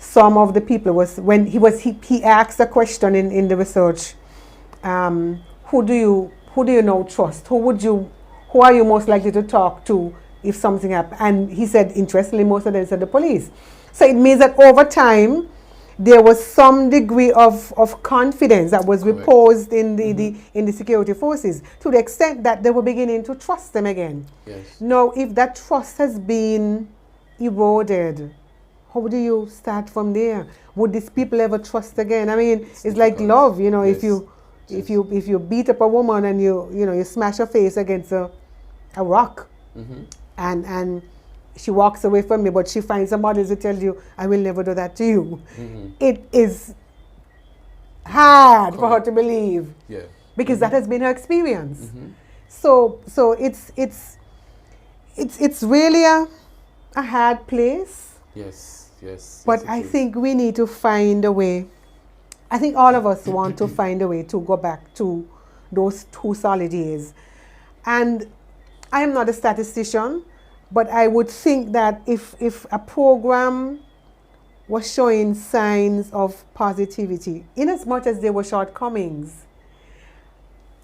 B: some of the people he asked a question in the research, who do you now trust? Who are you most likely to talk to if something happens? And he said, interestingly, most of them said the police. So it means that over time, there was some degree of confidence that was reposed in the security forces, to the extent that they were beginning to trust them again.
C: Yes.
B: Now, if that trust has been eroded, how do you start from there? Would these people ever trust again? I mean, it's like love, yes. if you beat up a woman and you smash her face against a rock, and she walks away from you, but she finds somebody to tell you, I will never do that to you. It is hard for her to believe, because that has been her experience. So it's really a hard place.
C: Yes. yes.
B: But
C: Yes,
B: I
C: it is.
B: think we need to find a way. I think all of us want to find a way to go back to those 2 solid years. And I am not a statistician, but I would think that if a program was showing signs of positivity, in as much as there were shortcomings,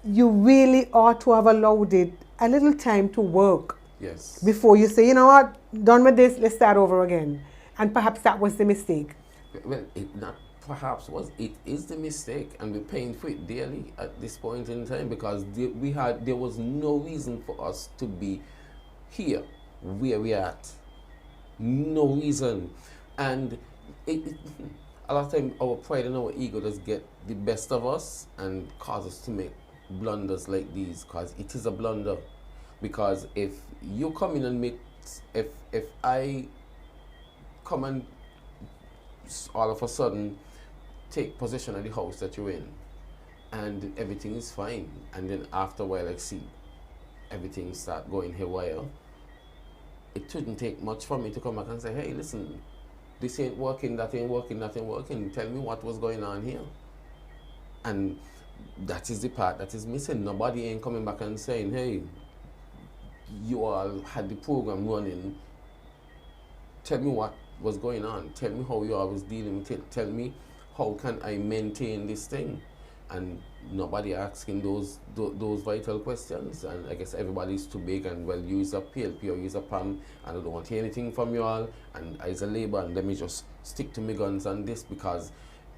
B: you really ought to have allowed it a little time to work
C: Yes.
B: before you say, you know what, done with this, let's start over again. And perhaps that was the mistake.
C: Well, it not perhaps was, it is the mistake, and we're paying for it dearly at this point in time, because there was no reason for us to be here where we are at. No reason. And a lot of time our pride and our ego does get the best of us and cause us to make blunders like these, because it is a blunder. Because if you come in and make, if I come and all of a sudden take possession of the house that you're in and everything is fine, and then after a while I see everything start going haywire, it shouldn't take much for me to come back and say, hey, listen, this ain't working, that ain't working, that ain't working, tell me what was going on here. And that is the part that is missing. Nobody ain't coming back and saying, hey, you all had the program running, tell me what was going on, tell me how you all was dealing with it, tell me how can I maintain this thing. And nobody asking those vital questions, and I guess everybody's too big, and well, you is a PLP or you is a PAM, and I don't want to hear anything from you all, and I is a labor, and let me just stick to my guns on this, because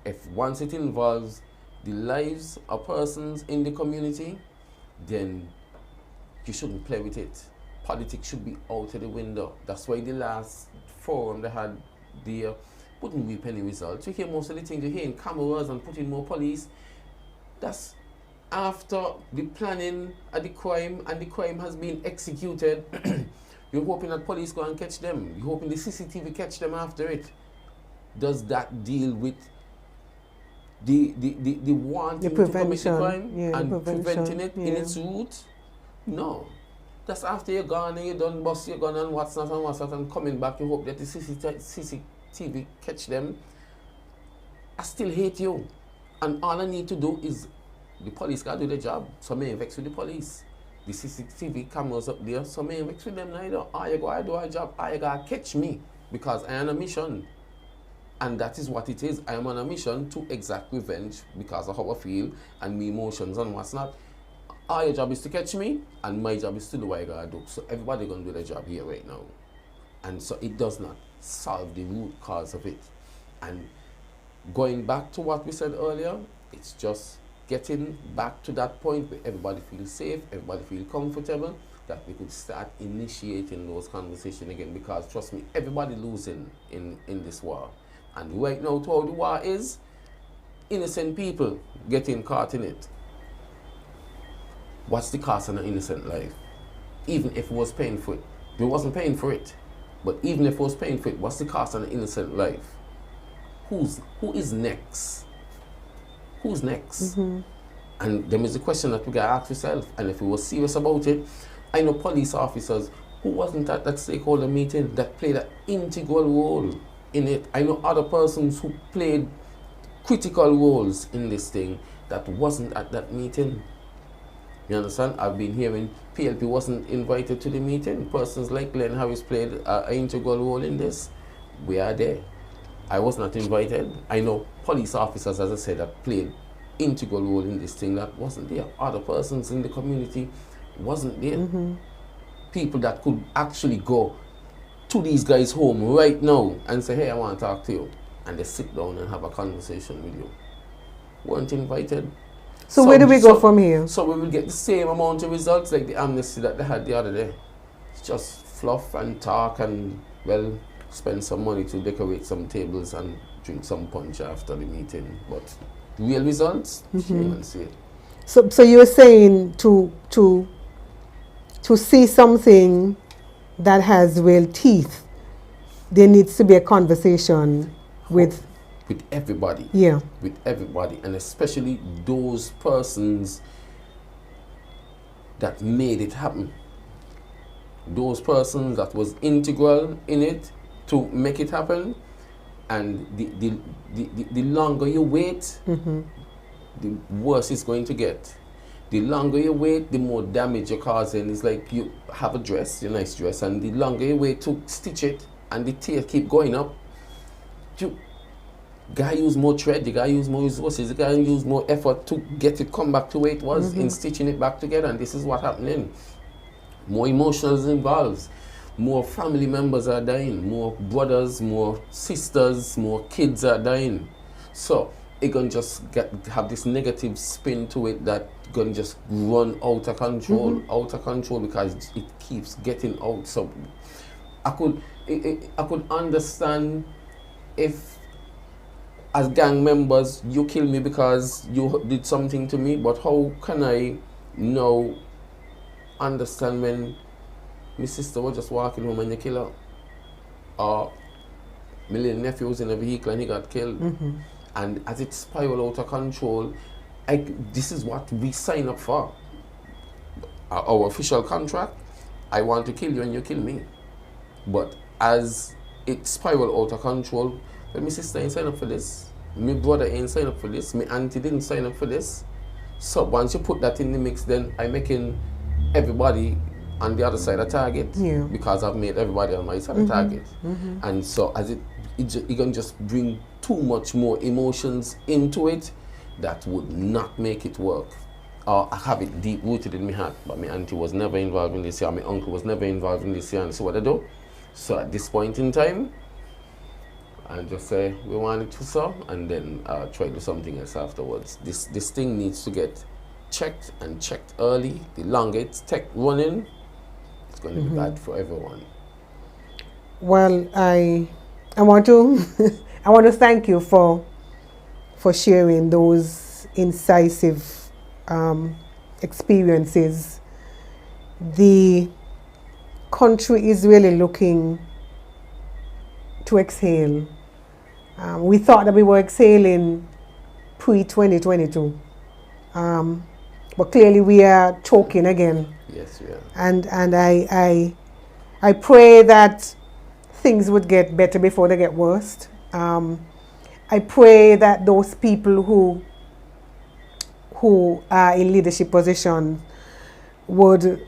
C: if once it involves the lives of persons in the community, then you shouldn't play with it. Politics should be out of the window. That's why the last forum they had there wouldn't reap any results. You hear most of the things you hear in cameras and putting more police. That's after the planning of the crime, and the crime has been executed. You're hoping that police go and catch them. You're hoping the CCTV catch them after it. Does that deal with the wanting to commit the crime and preventing it in its root? No. That's after you're gone and you done bust your gun and what's not, and coming back, you hope that the CCTV catch them. I still hate you. And all I need to do is, the police gotta do their job, so I ain't vex with the police. The CCTV cameras up there, so I ain't vex with them neither. All you gotta do a job, all you gotta catch me, because I am on a mission. And that is what it is. I am on a mission to exact revenge because of how I feel and my emotions and what's not. All your job is to catch me, and my job is to do what I gotta do. So everybody gonna do their job here right now. And so it does not solve the root cause of it. And going back to what we said earlier, it's just getting back to that point where everybody feels safe, everybody feels comfortable, that we could start initiating those conversations again. Because trust me, everybody losing in this war. And right now, to how the war is, innocent people getting caught in it. What's the cost of an innocent life? Even if it was paying for it. We wasn't paying for it. But even if it was paying for it, what's the cost of an innocent life? Who is next? Who's next?
B: Mm-hmm.
C: And there is a question that we gotta ask yourself. And if we were serious about it, I know police officers who wasn't at that stakeholder meeting that played an integral role in it. I know other persons who played critical roles in this thing that wasn't at that meeting. You understand? I've been hearing PLP wasn't invited to the meeting. Persons like Glenn Harris played an integral role in this. We are there. I was not invited. I know police officers, as I said, that played integral role in this thing that wasn't there. Other persons in the community wasn't there.
B: Mm-hmm.
C: People that could actually go to these guys' home right now and say, hey, I want to talk to you. And they sit down and have a conversation with you. Weren't invited.
B: So where do we go from here?
C: So we will get the same amount of results like the amnesty that they had the other day. It's just fluff and talk and, well, spend some money to decorate some tables and drink some punch after the meeting. But real results, shame and see it.
B: So you're saying to see something that has real teeth, there needs to be a conversation with
C: everybody.
B: Yeah.
C: With everybody, and especially those persons that made it happen. Those persons that was integral in it to make it happen. And the longer you wait, the worse it's going to get. The longer you wait, the more damage you're causing. It's like you have a dress, a nice dress, and the longer you wait to stitch it, and the tear keep going up, you guy use more thread, the guy use more resources, the guy use more effort to get it come back to where it was in stitching it back together. And this is what happening. More emotions involved. More family members are dying. More brothers, more sisters, more kids are dying. So it gonna just have this negative spin to it that gonna just run out of control, because it keeps getting out. So I could understand if, as gang members, you kill me because you did something to me, but how can I now understand when my sister was just walking home and you kill her? Or my little nephew was in a vehicle and he got killed. And as it spiraled out of control, this is what we sign up for. Our official contract, I want to kill you and you kill me. But as it spiraled out of control, well, my sister ain't signed up for this. My brother ain't signed up for this. My auntie didn't sign up for this. So once you put that in the mix, then I'm making everybody on the other side a target, because I've made everybody on my side a target. And so as it can just bring too much more emotions into it that would not make it work. Or I have it deep rooted in my heart, but my auntie was never involved in this year, my uncle was never involved in this year, and so what I do? So at this point in time, I just say we want it to so, and then try to do something else afterwards. This thing needs to get checked, and checked early. The longer it's running, it's going to be bad for everyone.
B: Well, I want to I want to thank you for sharing those incisive experiences. The country is really looking to exhale. We thought that we were exhaling pre-2022, but clearly we are choking again.
C: Yes, we are.
B: And I pray that things would get better before they get worse. I pray that those people who are in leadership positions would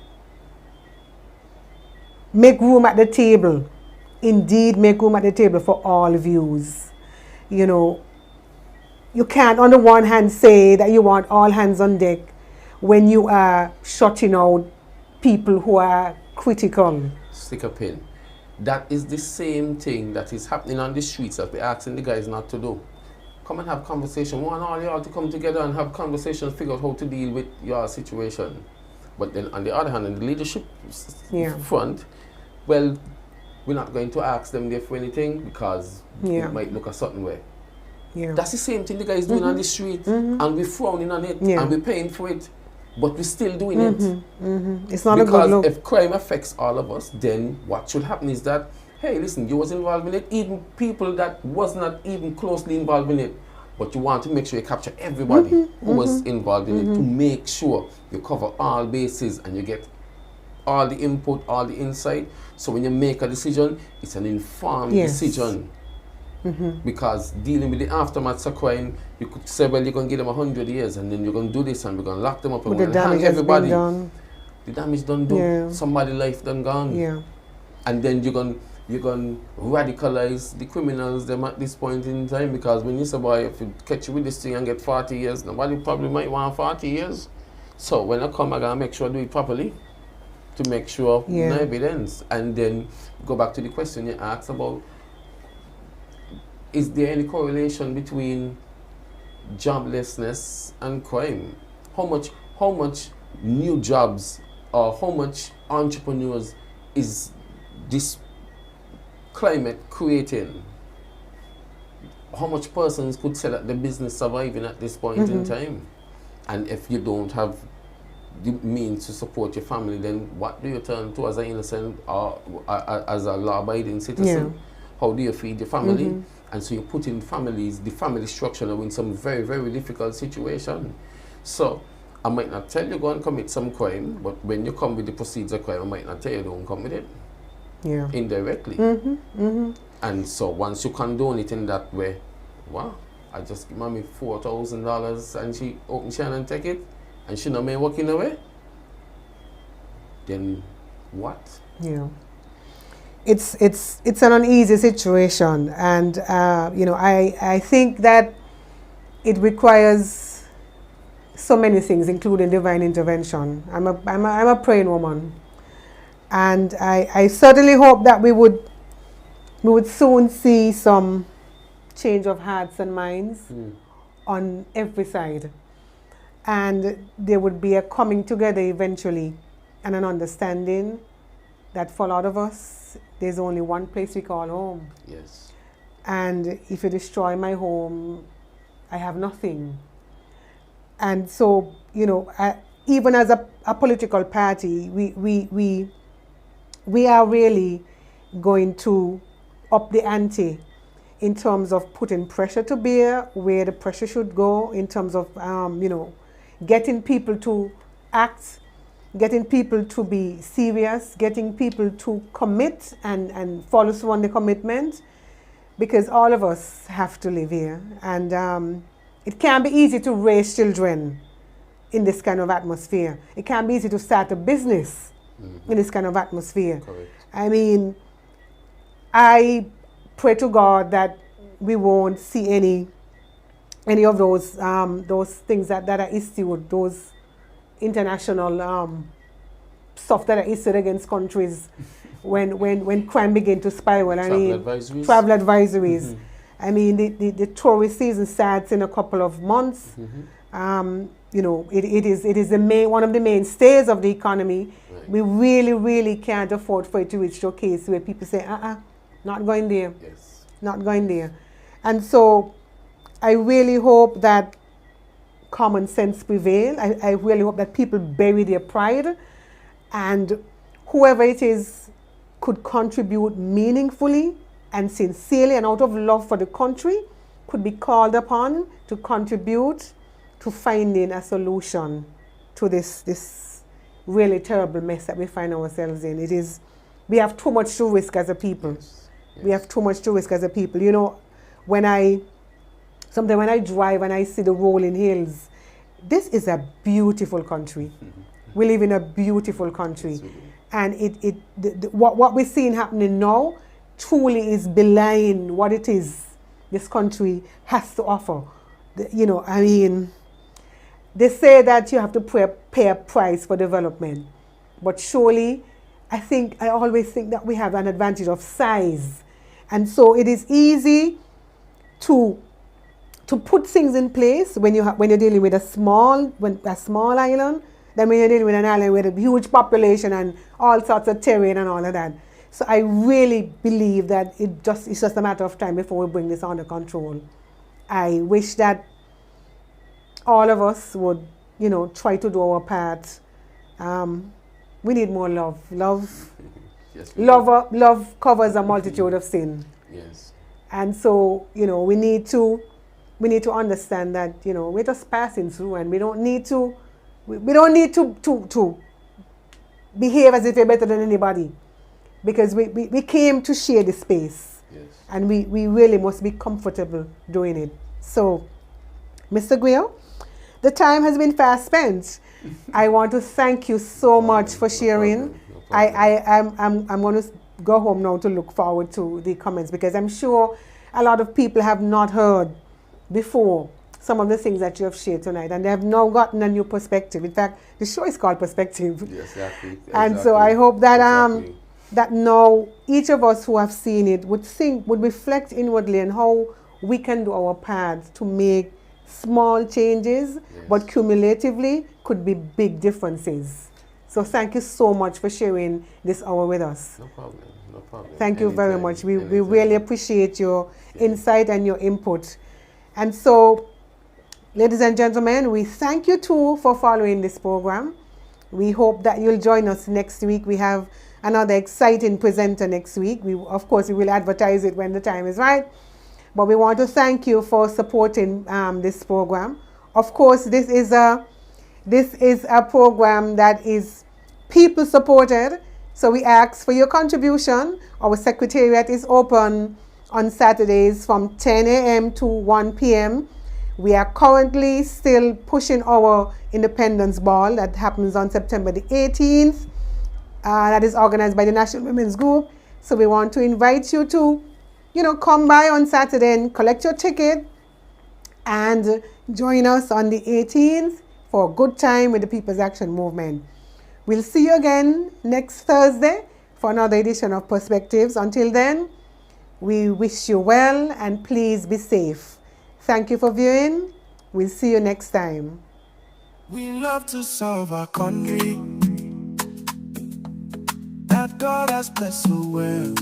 B: make room at the table. Indeed, make room at the table for all views. You know, you can't on the one hand say that you want all hands on deck when you are shutting out people who are critical.
C: Stick a pin. That is the same thing that is happening on the streets that we're asking the guys not to do. Come and have conversation. We want all y'all to come together and have conversations, figure out how to deal with your situation. But then on the other hand, in the leadership front, well, we're not going to ask them there for anything because it might look a certain way. That's the same thing the guys doing on the street, and we're frowning on it, and we're paying for it, but we're still doing it.
B: It's not a good look.
C: Because if crime affects all of us, then what should happen is that, hey, listen, you was involved in it, even people that was not even closely involved in it, but you want to make sure you capture everybody who was involved in it to make sure you cover all bases and you get all the input, all the insight. So when you make a decision, it's an informed decision. Because dealing with the aftermath of crime, you could say, well, you're going to give them 100 years and then you're going to do this and we're going to lock them up and we're going to hang everybody. The damage done done. Somebody's life done gone. And then you're going to radicalize the criminals them at this point in time, because when you say, boy, if you catch you with this thing and get 40 years, nobody probably might want 40 years. So when I come, I got to make sure I do it properly to make sure no evidence. And then go back to the question you asked about, is there any correlation between joblessness and crime? How much new jobs or how much entrepreneurs is this climate creating? How much persons could say that the business surviving at this point in time? And if you don't have the means to support your family, then what do you turn to as an innocent or as a law-abiding citizen? How do you feed your family? And so you put in families, the family structure now in some very, very difficult situation. So I might not tell you go and commit some crime, but when you come with the proceeds of crime, I might not tell you don't come with it. Indirectly. And so once you condone it in that way, wow, I just give mommy $4,000 and she open channel and take it, and she not may walk in away. Then what?
B: Yeah. It's an uneasy situation, and I think that it requires so many things, including divine intervention. I'm a praying woman, and I certainly hope that we would soon see some change of hearts and minds on every side, and there would be a coming together eventually, and an understanding that for a lot of us, there's only one place we call home.
C: Yes.
B: And if you destroy my home, I have nothing. And so, even as a political party, we are really going to up the ante in terms of putting pressure to bear where the pressure should go, in terms of, getting people to act, getting people to be serious, getting people to commit and follow through on the commitment, because all of us have to live here. And it can't be easy to raise children in this kind of atmosphere. It can't be easy to start a business in this kind of atmosphere.
C: Correct.
B: I mean, I pray to God that we won't see any of those things that are issued, those international stuff that are issued against countries when crime begin to spiral. Travel advisories. I mean, the tourist season starts in a couple of months. It is one of the mainstays of the economy. Right. We really can't afford for it to reach to a case where people say, not going there.
C: Yes.
B: Not going there. And so I really hope that common sense prevail. I really hope that people bury their pride, and whoever it is could contribute meaningfully and sincerely and out of love for the country, could be called upon to contribute to finding a solution to this really terrible mess that we find ourselves in. We have too much to risk as a people.
C: Yes.
B: We have too much to risk as a people. Sometimes when I drive and I see the rolling hills, this is a beautiful country. We live in a beautiful country. And what we're seeing happening now truly is belying what it is this country has to offer. They say that you have to pay a price for development. But surely, I always think that we have an advantage of size. And so it is easy to put things in place when you're dealing with a small island, than when you're dealing with an island with a huge population and all sorts of terrain and all of that. So I really believe that it's just a matter of time before we bring this under control. I wish that all of us would, try to do our part. We need more love. Love,
C: yes,
B: love covers a multitude of sin.
C: Yes.
B: And so, we need to understand that, we're just passing through, and we don't need to behave as if we're better than anybody, because we came to share the space.
C: Yes.
B: And we really must be comfortable doing it. So, Mr. Grill, the time has been fast spent. I want to thank you so much for sharing.
C: No problem.
B: I'm going to go home now to look forward to the comments, because I'm sure a lot of people have not heard before some of the things that you have shared tonight, and they have now gotten a new perspective. In fact, the show is called Perspective.
C: Yes, exactly.
B: And so I hope that that now each of us who have seen it would reflect inwardly on how we can do our part to make small changes, yes, but cumulatively could be big differences. So thank you so much for sharing this hour with us.
C: No problem. No problem.
B: Thank you very much. We really appreciate your insight and your input. And so, ladies and gentlemen, we thank you too for following this program. We hope that you'll join us next week. We have another exciting presenter next week. Of course, we will advertise it when the time is right. But we want to thank you for supporting this program. Of course, this is a program that is people supported. So we ask for your contribution. Our secretariat is open on Saturdays from 10 a.m. to 1 p.m. We are currently still pushing our Independence Ball that happens on September the 18th. That is organized by the National Women's Group. So we want to invite you to, come by on Saturday and collect your ticket and join us on the 18th for a good time with the People's Action Movement. We'll see you again next Thursday for another edition of Perspectives. Until then, we wish you well and please be safe. Thank you for viewing. We'll see you next time.
A: We love to serve our country that God has blessed so well.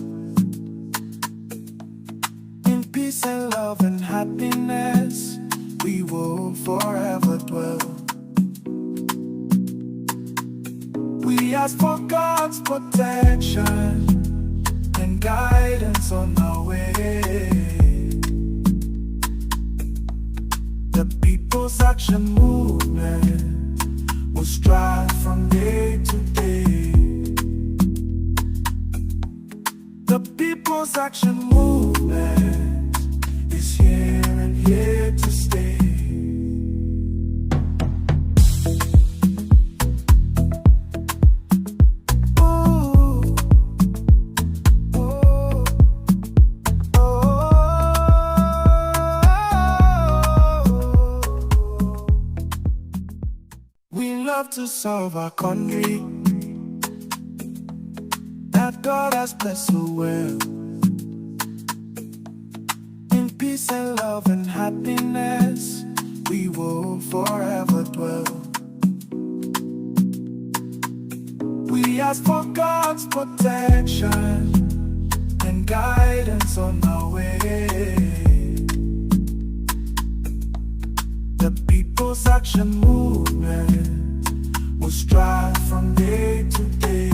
A: In peace and love and happiness, we will forever dwell. We ask for God's protection and guidance on our way. The People's Action Movement will strive from day to day. The People's Action Movement is here and here to stay. To serve our country that God has blessed so well. In peace and love and happiness, we will forever dwell. We ask for God's protection and guidance on our way. The People's Action Movement will strive from day to day.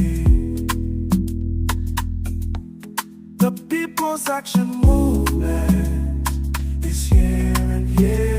A: The People's Action Movement is here and here